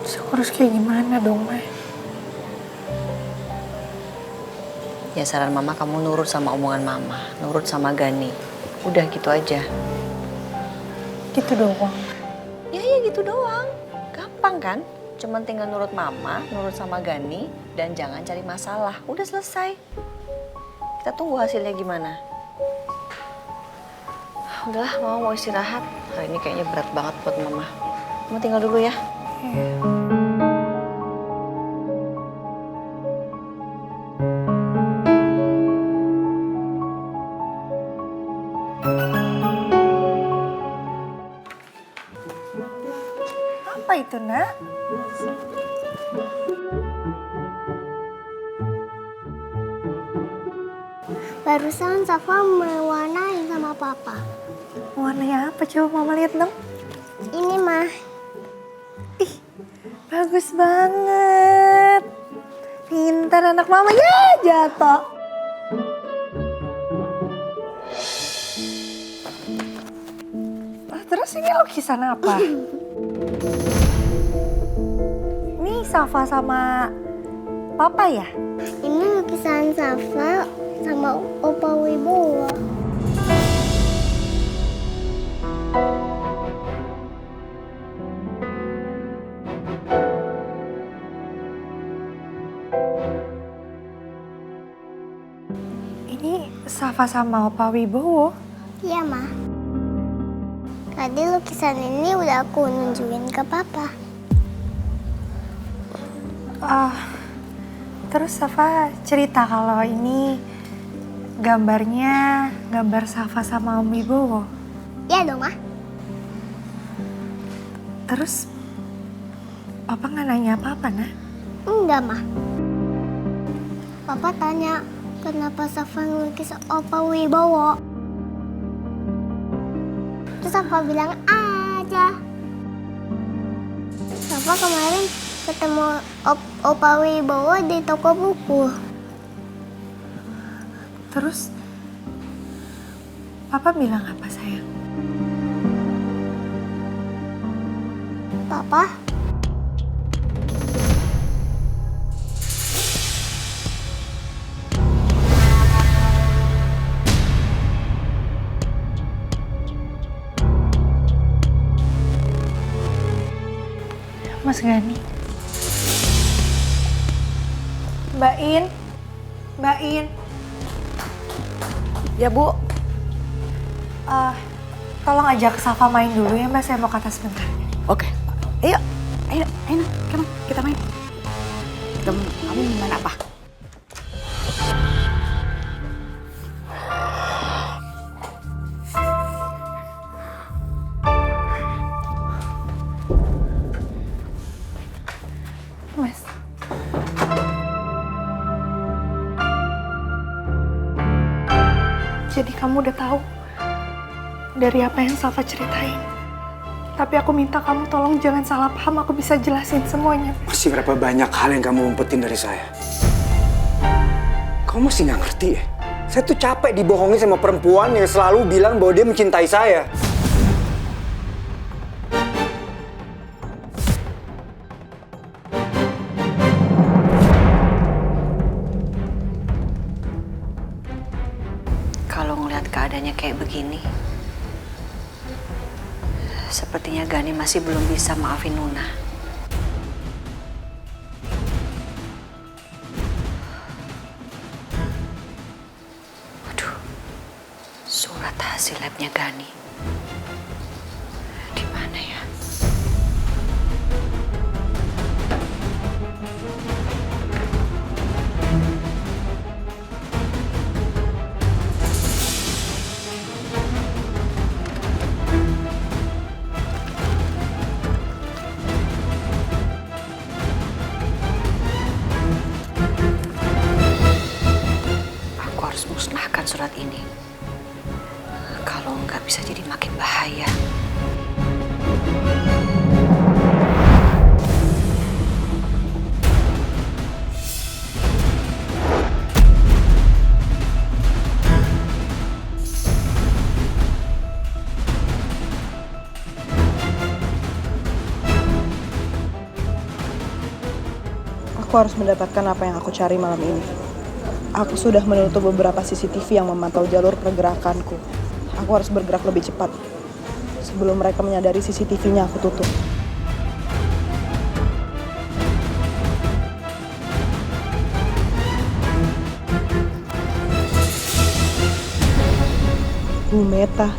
Terus aku harus kayak gimana dong, Ma? Ya saran Mama kamu nurut sama omongan Mama. Nurut sama Gani. Udah gitu aja. Gitu doang. Ya gitu doang. Gampang kan? Cuman tinggal nurut Mama, nurut sama Gani, dan jangan cari masalah. Udah selesai. Kita tunggu hasilnya gimana. Udahlah, Mama mau istirahat. Hari ini kayaknya berat banget buat Mama. Mama tinggal dulu ya. Apa itu, Nak? Barusan Safa mewarnai sama Papa. Warnanya apa? Coba Mama lihat dong. Ini, Mah. Ih, bagus banget. Pintar anak Mama. Ya, jatuh. Terus ini lukisan apa? Ini Safa sama Papa ya? Ini lukisan Safa sama Opa Wibowo. Ini Safa sama Opa Wibowo? Iya, Ma. Tadi lukisan ini udah aku nunjukin ke Papa. Terus Safa cerita kalau ini gambarnya gambar Safa sama Om Wibowo. Iya dong, Ma. Terus Papa nggak nanya apa-apa, Nah? Enggak, Ma. Papa tanya kenapa Safa ngelukis Opa Wibowo. Terus Safa bilang aja. Safa kemarin ketemu Opa Wibowo di toko buku. Terus Papa bilang apa, sayang? Papa, Mas Gani. Mbak In. Mbak In. Ya, Bu. Tolong ajak Safa main dulu ya, Mbak. Saya mau ke atas sebentar. Oke. Ayo. Ayo, come on, kita main. Kamu main apa? Mas. Jadi kamu udah tahu dari apa yang Safa ceritain. Tapi aku minta kamu tolong jangan salah paham, aku bisa jelasin semuanya. Masih berapa banyak hal yang kamu umpetin dari saya? Kamu masih nggak ngerti ya? Saya tuh capek dibohongi sama perempuan yang selalu bilang bahwa dia mencintai saya. Kalau ngeliat keadaannya kayak begini, sepertinya Gani masih belum bisa maafin Nuna. Waduh, surat hasil labnya Gani. Di mana ya? Musnahkan surat ini. Kalau nggak bisa jadi makin bahaya. Aku harus mendapatkan apa yang aku cari malam ini. Aku sudah menutup beberapa CCTV yang memantau jalur pergerakanku. Aku harus bergerak lebih cepat. Sebelum mereka menyadari CCTV-nya aku tutup. Bu Meta.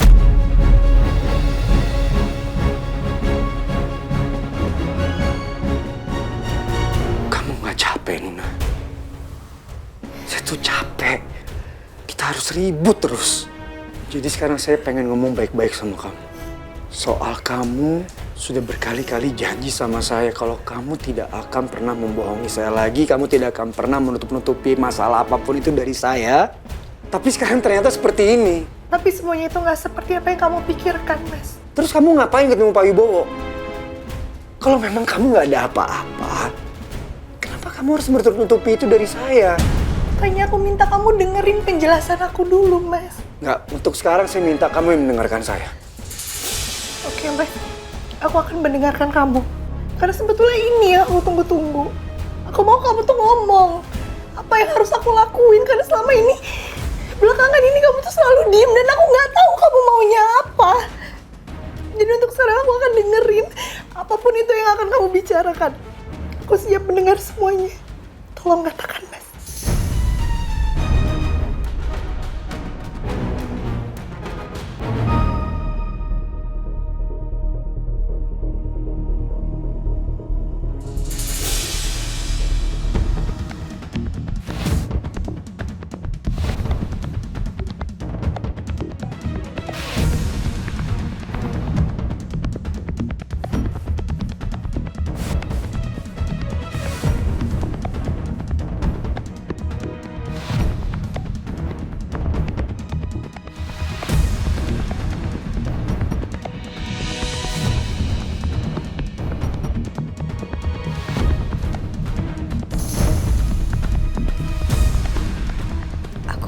Kamu nggak capek, Nuna? Saya tuh capek. Kita harus ribut terus. Jadi sekarang saya pengen ngomong baik-baik sama kamu. Soal kamu sudah berkali-kali janji sama saya kalau kamu tidak akan pernah membohongi saya lagi. Kamu tidak akan pernah menutup-nutupi masalah apapun itu dari saya. Tapi sekarang ternyata seperti ini. Tapi semuanya itu nggak seperti apa yang kamu pikirkan, Mas. Terus kamu ngapain ketemu Pak Wibowo? Kalau memang kamu nggak ada apa-apa, kenapa kamu harus menutup-nutupi itu dari saya? Makanya aku minta kamu dengerin penjelasan aku dulu, Mas. Nggak, untuk sekarang saya minta kamu yang mendengarkan saya. Oke, Mas. Aku akan mendengarkan kamu. Karena sebetulnya ini yang aku tunggu-tunggu. Aku mau kamu tuh ngomong apa yang harus aku lakuin. Karena selama ini, belakangan ini kamu tuh selalu diem dan aku nggak tahu kamu maunya apa. Jadi untuk sekarang aku akan dengerin apapun itu yang akan kamu bicarakan. Aku siap mendengar semuanya. Tolong katakan, Mas.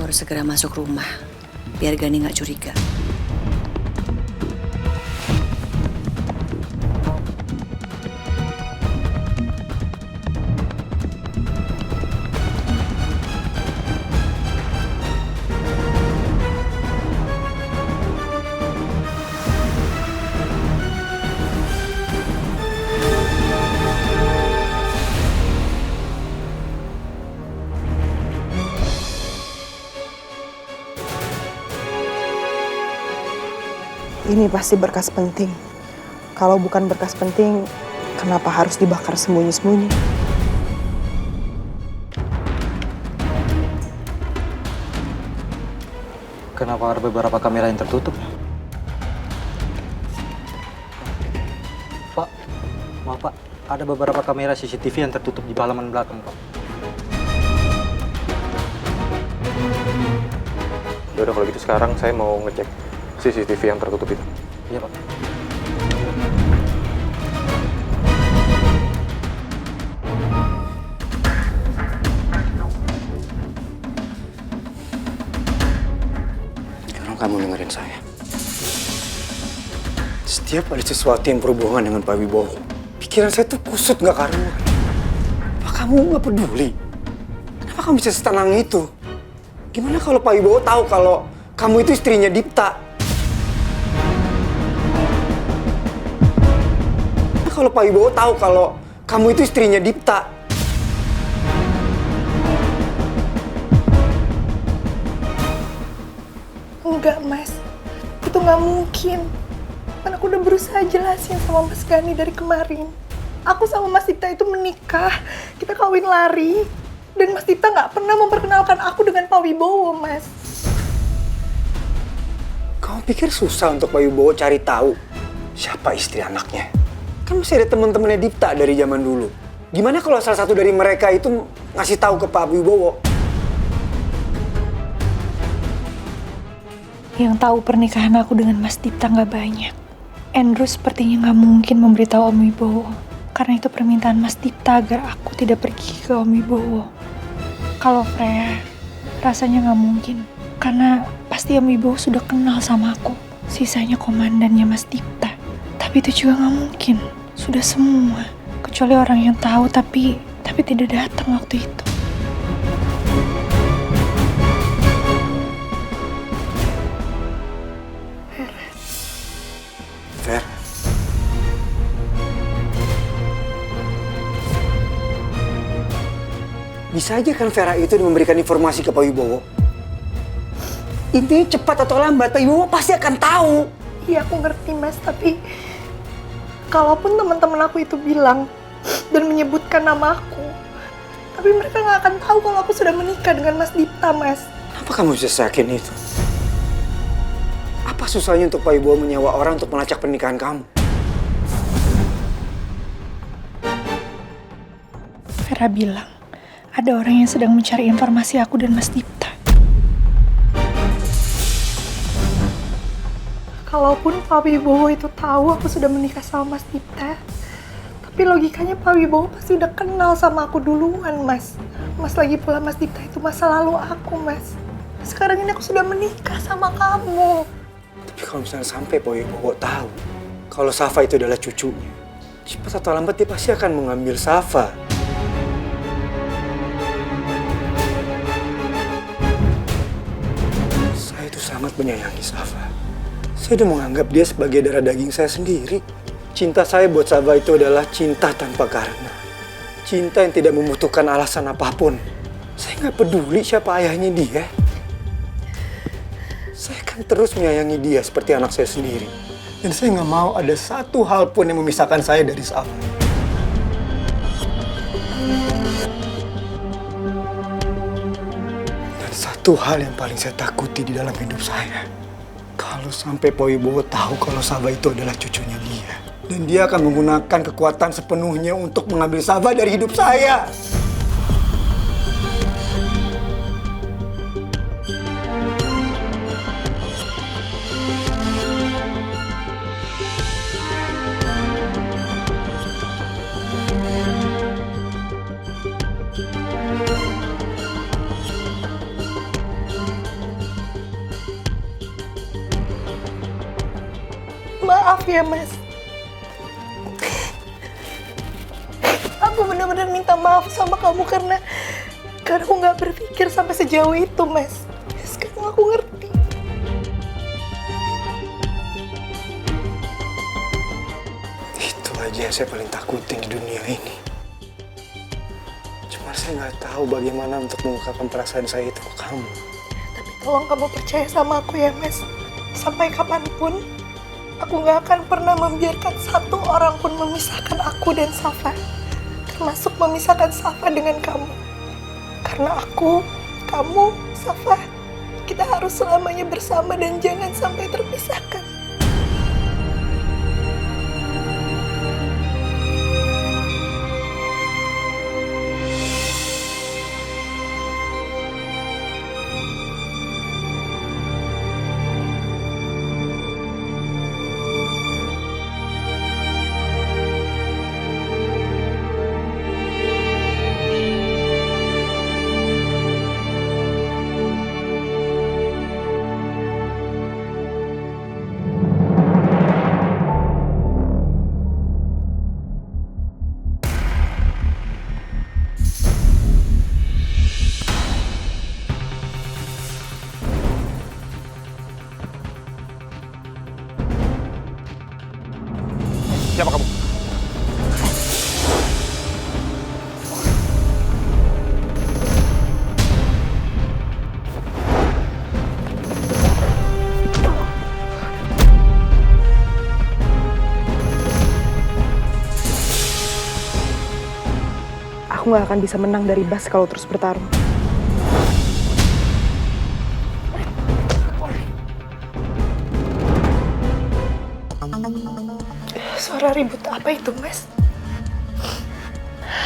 harus segera masuk rumah, biar Gani nggak curiga. Ini pasti berkas penting. Kalau bukan berkas penting, kenapa harus dibakar sembunyi-sembunyi? Kenapa ada beberapa kamera yang tertutup? Pak, maaf Pak, ada beberapa kamera CCTV yang tertutup di halaman belakang, Pak. Yaudah kalau gitu sekarang saya mau ngecek CCTV yang tertutup itu. Iya, Pak. Sekarang kamu dengerin saya. Setiap ada sesuatu yang berhubungan dengan Pak Wibowo, pikiran saya tuh kusut nggak karuan. Apa kamu nggak peduli? Kenapa kamu bisa setenang itu? Gimana kalau Pak Wibowo tahu kalau kamu itu istrinya Dipta? Kalau Pak Wibowo tahu kalau kamu itu istrinya Dipta? Enggak, Mas. Itu nggak mungkin. Kan aku udah berusaha jelasin sama Mas Gani dari kemarin. Aku sama Mas Dipta itu menikah. Kita kawin lari. Dan Mas Dipta nggak pernah memperkenalkan aku dengan Pak Wibowo, Mas. Kamu pikir susah untuk Pak Wibowo cari tahu siapa istri anaknya? Kan masih ada teman-temannya Dipta dari zaman dulu. Gimana kalau salah satu dari mereka itu ngasih tahu ke Pak Wibowo? Yang tahu pernikahan aku dengan Mas Dipta nggak banyak. Andrew sepertinya nggak mungkin memberitahu Om Wibowo. Karena itu permintaan Mas Dipta agar aku tidak pergi ke Om Wibowo. Kalau Freya, rasanya nggak mungkin. Karena pasti Om Wibowo sudah kenal sama aku. Sisanya komandannya Mas Dipta. Tapi itu juga nggak mungkin. Sudah semua. Kecuali orang yang tahu tapi tidak datang waktu itu. Fer. Bisa aja kan Vera itu memberikan informasi ke Pak Wibowo. Intinya cepat atau lambat Pak Wibowo pasti akan tahu. Iya, aku ngerti, Mas. Tapi kalaupun teman-teman aku itu bilang dan menyebutkan nama aku, tapi mereka nggak akan tahu kalau aku sudah menikah dengan Mas Dipta, Mas. Kenapa kamu bisa yakin itu? Apa susahnya untuk Pak Wibowo menyewa orang untuk melacak pernikahan kamu? Vera bilang, ada orang yang sedang mencari informasi aku dan Mas Dipta. Kalaupun Pak Wibowo itu tahu aku sudah menikah sama Mas Dipta, tapi logikanya Pak Wibowo pasti udah kenal sama aku duluan, Mas. Mas, lagi pula Mas Dipta itu masa lalu aku, Mas. Sekarang ini aku sudah menikah sama kamu. Tapi kalau misalnya sampai Pak Wibowo tahu kalau Safa itu adalah cucunya, cepat atau lambat dia pasti akan mengambil Safa. Saya itu sangat menyayangi Safa. Saya udah menganggap dia sebagai darah daging saya sendiri. Cinta saya buat Safa itu adalah cinta tanpa karena. Cinta yang tidak membutuhkan alasan apapun. Saya nggak peduli siapa ayahnya dia. Saya akan terus menyayangi dia seperti anak saya sendiri. Dan saya nggak mau ada satu hal pun yang memisahkan saya dari Safa. Dan satu hal yang paling saya takuti di dalam hidup saya. Kalau sampai Pak Wibowo tahu kalau Safa itu adalah cucunya dia. Dan dia akan menggunakan kekuatan sepenuhnya untuk mengambil Safa dari hidup saya. Maaf ya, Mas. Aku benar-benar minta maaf sama kamu karena aku nggak berpikir sampai sejauh itu, Mas. Sekarang aku ngerti. Itu aja yang saya paling takutin di dunia ini. Cuma saya nggak tahu bagaimana untuk mengungkapkan perasaan saya itu ke kamu. Tapi tolong kamu percaya sama aku ya, Mas. Sampai kapanpun, aku nggak akan pernah membiarkan satu orang pun memisahkan aku dan Safa. Termasuk memisahkan Safa dengan kamu. Karena aku, kamu, Safa, kita harus selamanya bersama dan jangan sampai terpisahkan. Siapa kamu? Aku nggak akan bisa menang dari Bas kalau terus bertarung. Suara ribut apa itu, Mas?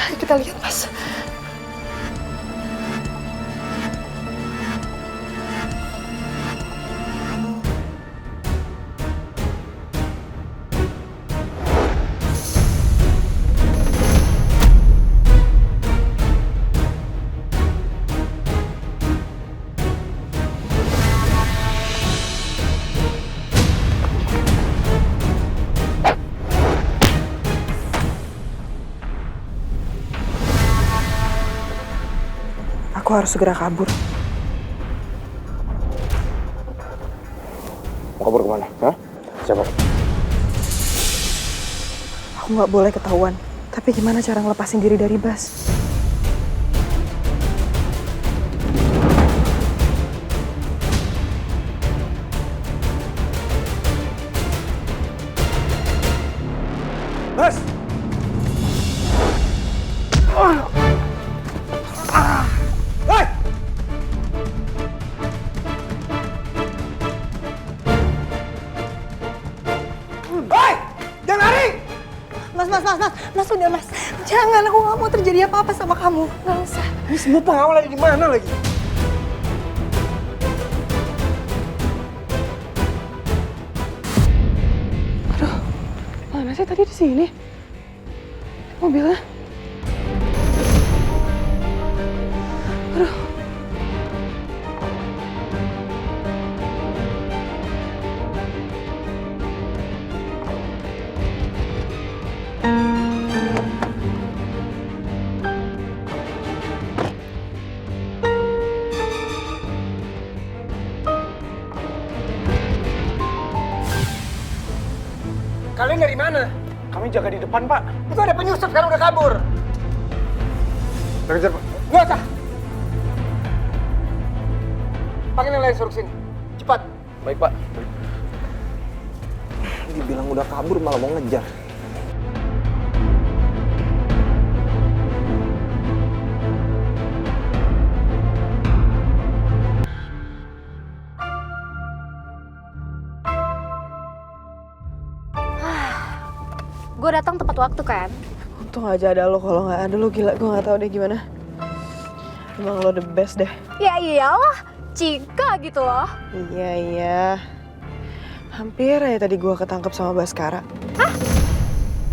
Ayo kita lihat, Mas. Aku harus segera kabur. Mau kabur kemana? Hah? Siapa? Aku nggak boleh ketahuan. Tapi gimana cara ngelepasin diri dari Bas? Bas! Mas, udah Mas. Jangan, aku nggak mau terjadi apa-apa sama kamu. Nggak usah. Ini semua pengawal ada di mana lagi? Aduh, mana sih tadi di sini? Mobilnya? Aduh. Kalian dari mana? Kami jaga di depan, Pak. Itu ada penyusup sekarang udah kabur. Udah kejar, Pak. Nggak usah. Panggil yang lain suruh sini. Cepat. Baik, Pak. Dibilang udah kabur malah mau ngejar. Gue datang tepat waktu kan? Untung aja ada lo, kalau nggak ada lo gila, gue nggak tahu deh gimana. Emang lo the best deh. Ya iyalah, Cika gitu loh. Iya. Hampir aja tadi gue ketangkep sama Baskara. Hah?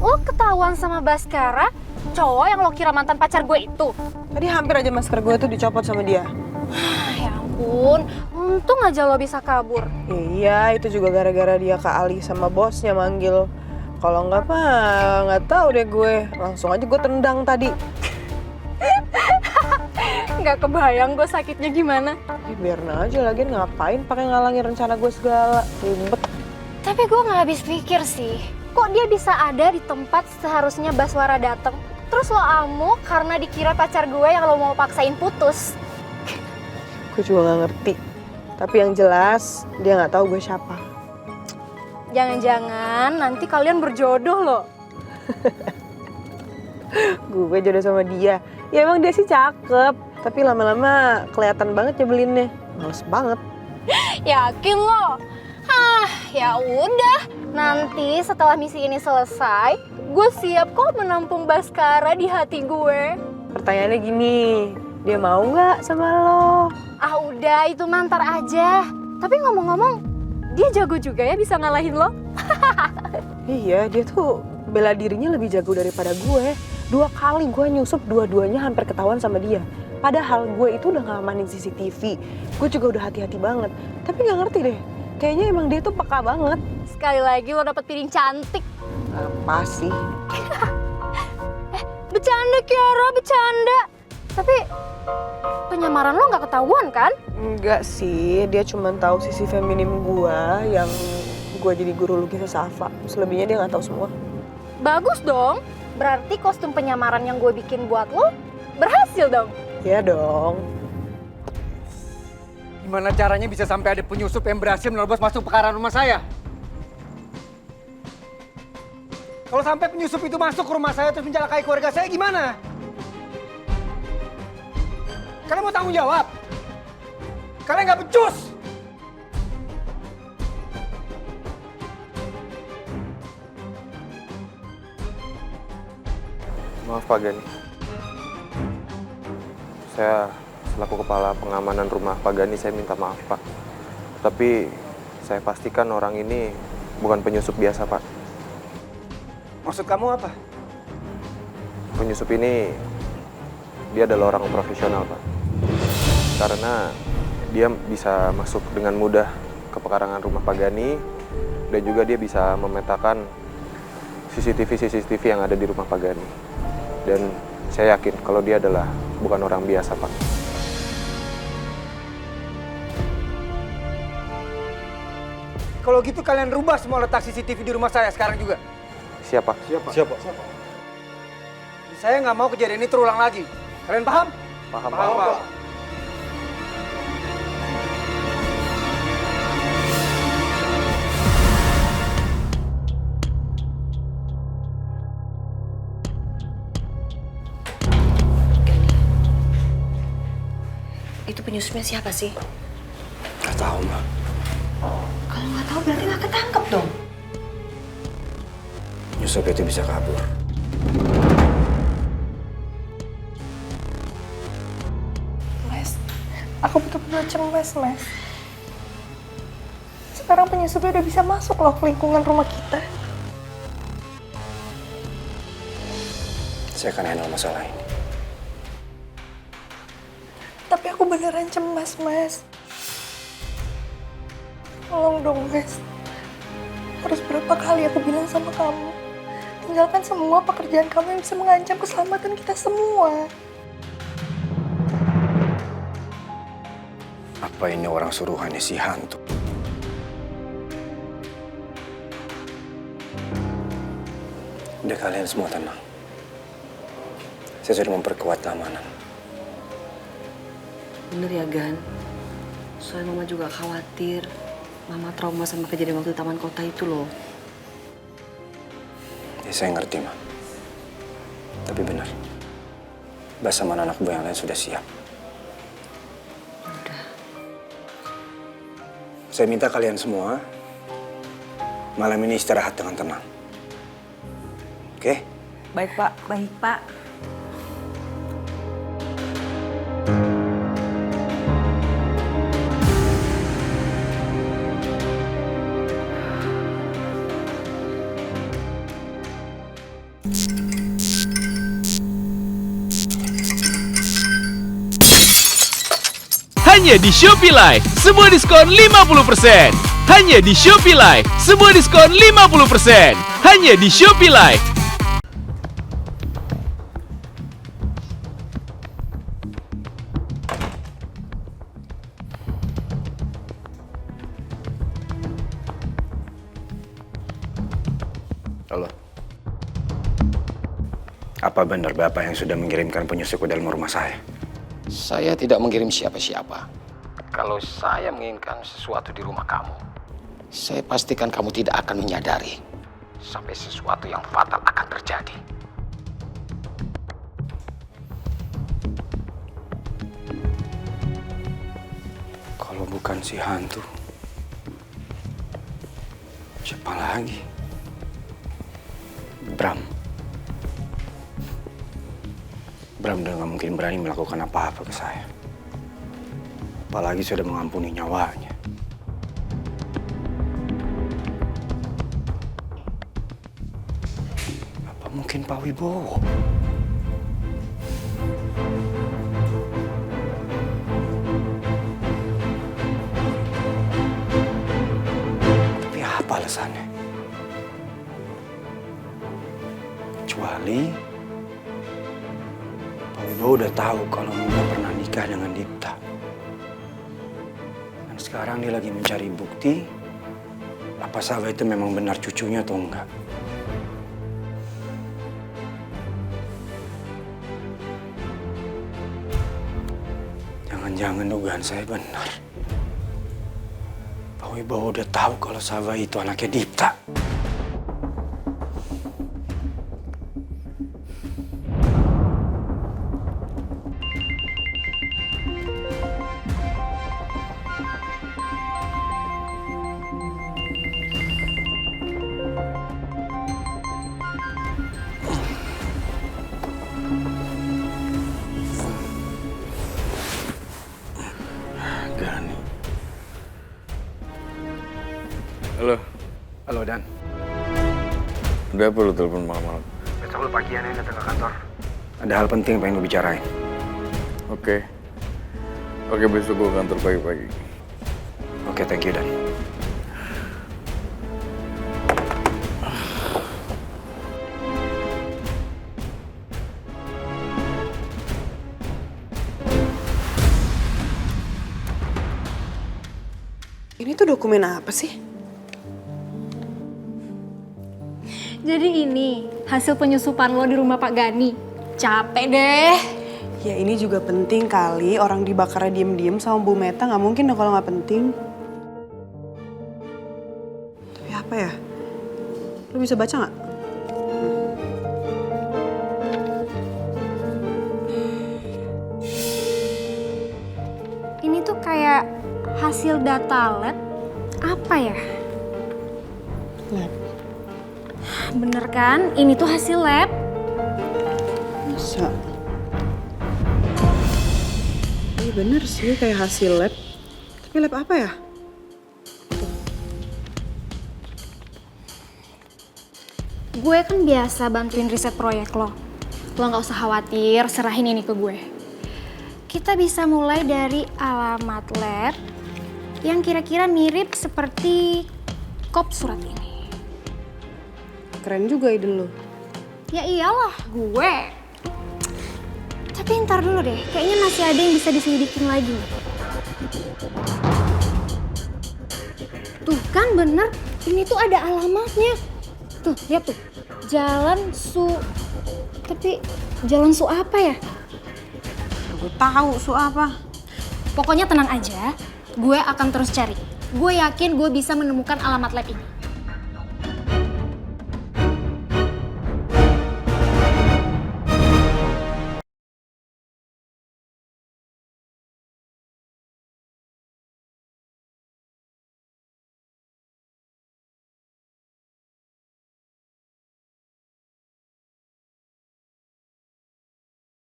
Lo ketahuan sama Baskara? Cowok yang lo kira mantan pacar gue itu? Tadi hampir aja masker gue tuh dicopot sama dia. Ya ampun, Untung aja lo bisa kabur. Iya, itu juga gara-gara dia Kak Ali sama bosnya manggil. Kalau nggak mah nggak tahu deh gue. Langsung aja gue tendang tadi. Nggak kebayang gue sakitnya gimana. Biarin aja, lagian ngapain pakai ngalangin rencana gue segala. Ribet. Tapi gue nggak habis pikir sih. Kok dia bisa ada di tempat seharusnya Baswara dateng? Terus lo amuk karena dikira pacar gue yang lo mau paksain putus. Gue juga nggak ngerti. Tapi yang jelas dia nggak tahu gue siapa. Jangan-jangan nanti kalian berjodoh loh. Gue jodoh sama dia. Ya emang dia sih cakep. Tapi lama-lama kelihatan banget nyebelinnya. Males banget. Yakin lo? Ya udah. Nanti setelah misi ini selesai, gue siap kok menampung Baskara di hati gue. Pertanyaannya gini, dia mau nggak sama lo? Ah udah, itu mantar aja. Tapi ngomong-ngomong, dia jago juga ya bisa ngalahin lo? Iya, dia tuh bela dirinya lebih jago daripada gue. 2 kali gue nyusup, dua-duanya hampir ketahuan sama dia. Padahal gue itu udah ngamanin CCTV. Gue juga udah hati-hati banget. Tapi nggak ngerti deh, kayaknya emang dia tuh peka banget. Sekali lagi lo dapet piring cantik. Apa sih? Bercanda Kiara, bercanda. Tapi penyamaran lo nggak ketahuan kan? Enggak sih, dia cuma tahu sisi feminim gue yang gue jadi guru lukis Safa. Selebihnya dia nggak tahu semua. Bagus dong. Berarti kostum penyamaran yang gue bikin buat lo berhasil dong. Iya dong. Gimana caranya bisa sampai ada penyusup yang berhasil menerobos masuk pekarangan rumah saya? Kalau sampai penyusup itu masuk ke rumah saya terus mencelakai keluarga saya gimana? Kalian mau tanggung jawab? Kalian nggak becus? Maaf Pak Gani. Saya selaku kepala pengamanan rumah Pak Gani, saya minta maaf Pak. Tapi saya pastikan orang ini bukan penyusup biasa Pak. Maksud kamu apa? Penyusup ini, dia adalah orang profesional Pak. Karena dia bisa masuk dengan mudah ke pekarangan rumah Pak Gani, dan juga dia bisa memetakan CCTV yang ada di rumah Pak Gani. Dan saya yakin kalau dia adalah bukan orang biasa, Pak. Kalau gitu kalian rubah semua letak CCTV di rumah saya sekarang juga. Siapa? Saya nggak mau kejadian ini terulang lagi. Kalian paham? Paham, Pak. Itu penyusupnya siapa sih? Gak tahu, Ma. Kalau nggak tahu berarti nggak ketangkep dong. Penyusup itu bisa kabur. Mas, aku betul-betul cemas, Mas. Sekarang penyusupnya udah bisa masuk loh ke lingkungan rumah kita. Saya akan handle masalah ini. Tapi aku beneran cemas, Mas. Tolong dong, Mas. Harus berapa kali aku bilang sama kamu, tinggalkan semua pekerjaan kamu yang bisa mengancam keselamatan kita semua. Apa ini orang suruhannya si hantu? Udah kalian semua tenang. Saya sudah memperkuat keamanan. Bener ya, Gan? Soalnya Mama juga khawatir. Mama trauma sama kejadian waktu taman kota itu loh. Ya, saya ngerti, Ma. Tapi benar. Bas sama anak buah yang lain sudah siap. Udah. Saya minta kalian semua malam ini istirahat dengan tenang. Oke? Baik, Pak. Baik, Pak. hanya di Shopee Live. Semua diskon 50%. Hanya di Shopee Live. Semua diskon 50%. Hanya di Shopee Live. Halo. Apa benar Bapak yang sudah mengirimkan penyusup ke dalam rumah saya? Saya tidak mengirim siapa-siapa. Kalau saya menginginkan sesuatu di rumah kamu, saya pastikan kamu tidak akan menyadari sampai sesuatu yang fatal akan terjadi. Kalau bukan si hantu, siapa lagi? Bram. Bram udah gak mungkin berani melakukan apa-apa ke saya. Apalagi sudah mengampuni nyawanya. Apa mungkin Pak Wibowo? Tapi apa alasannya? Kecuali Pak Wibowo udah tahu kalau Nuna pernah nikah dengan Dipta. Dan sekarang dia lagi mencari bukti apa Sava itu memang benar cucunya atau enggak. Jangan-jangan dugaan saya benar. Pak Wibowo udah tahu kalau Sava itu anaknya Dipta. Gani. Halo. Halo Dan. Udah apa lu telepon malam-malam? Besok lu pagian ya datang ke kantor. Ada hal penting yang pengen lu bicarain. Oke. Oke, besok gue kantor pagi-pagi. Oke, thank you Dan. Ini tuh dokumen apa sih? Jadi ini hasil penyusupan lo di rumah Pak Gani. Capek deh. Ya ini juga penting kali, orang dibakarnya diem-diem sama Bu Meta, nggak mungkin dong kalau nggak penting. Tapi apa ya? Lo bisa baca nggak? Ini tuh kayak hasil data lab. Apa ya? Lab. Bener kan? Ini tuh hasil lab. Masa? Iya bener sih kayak hasil lab. Tapi lab apa ya? Gue kan biasa bantuin riset proyek lo. Lo nggak usah khawatir, serahin ini ke gue. Kita bisa mulai dari alamat lab yang kira-kira mirip seperti kop surat ini. Keren juga ide lo. Ya iyalah, gue. Tapi ntar dulu deh, kayaknya masih ada yang bisa diselidikin lagi. Tuh kan bener, ini tuh ada alamatnya. Tuh, lihat tuh. Jalan Tapi jalan apa ya? Gue tahu apa. Pokoknya tenang aja, gue akan terus cari. Gue yakin gue bisa menemukan alamat lab ini.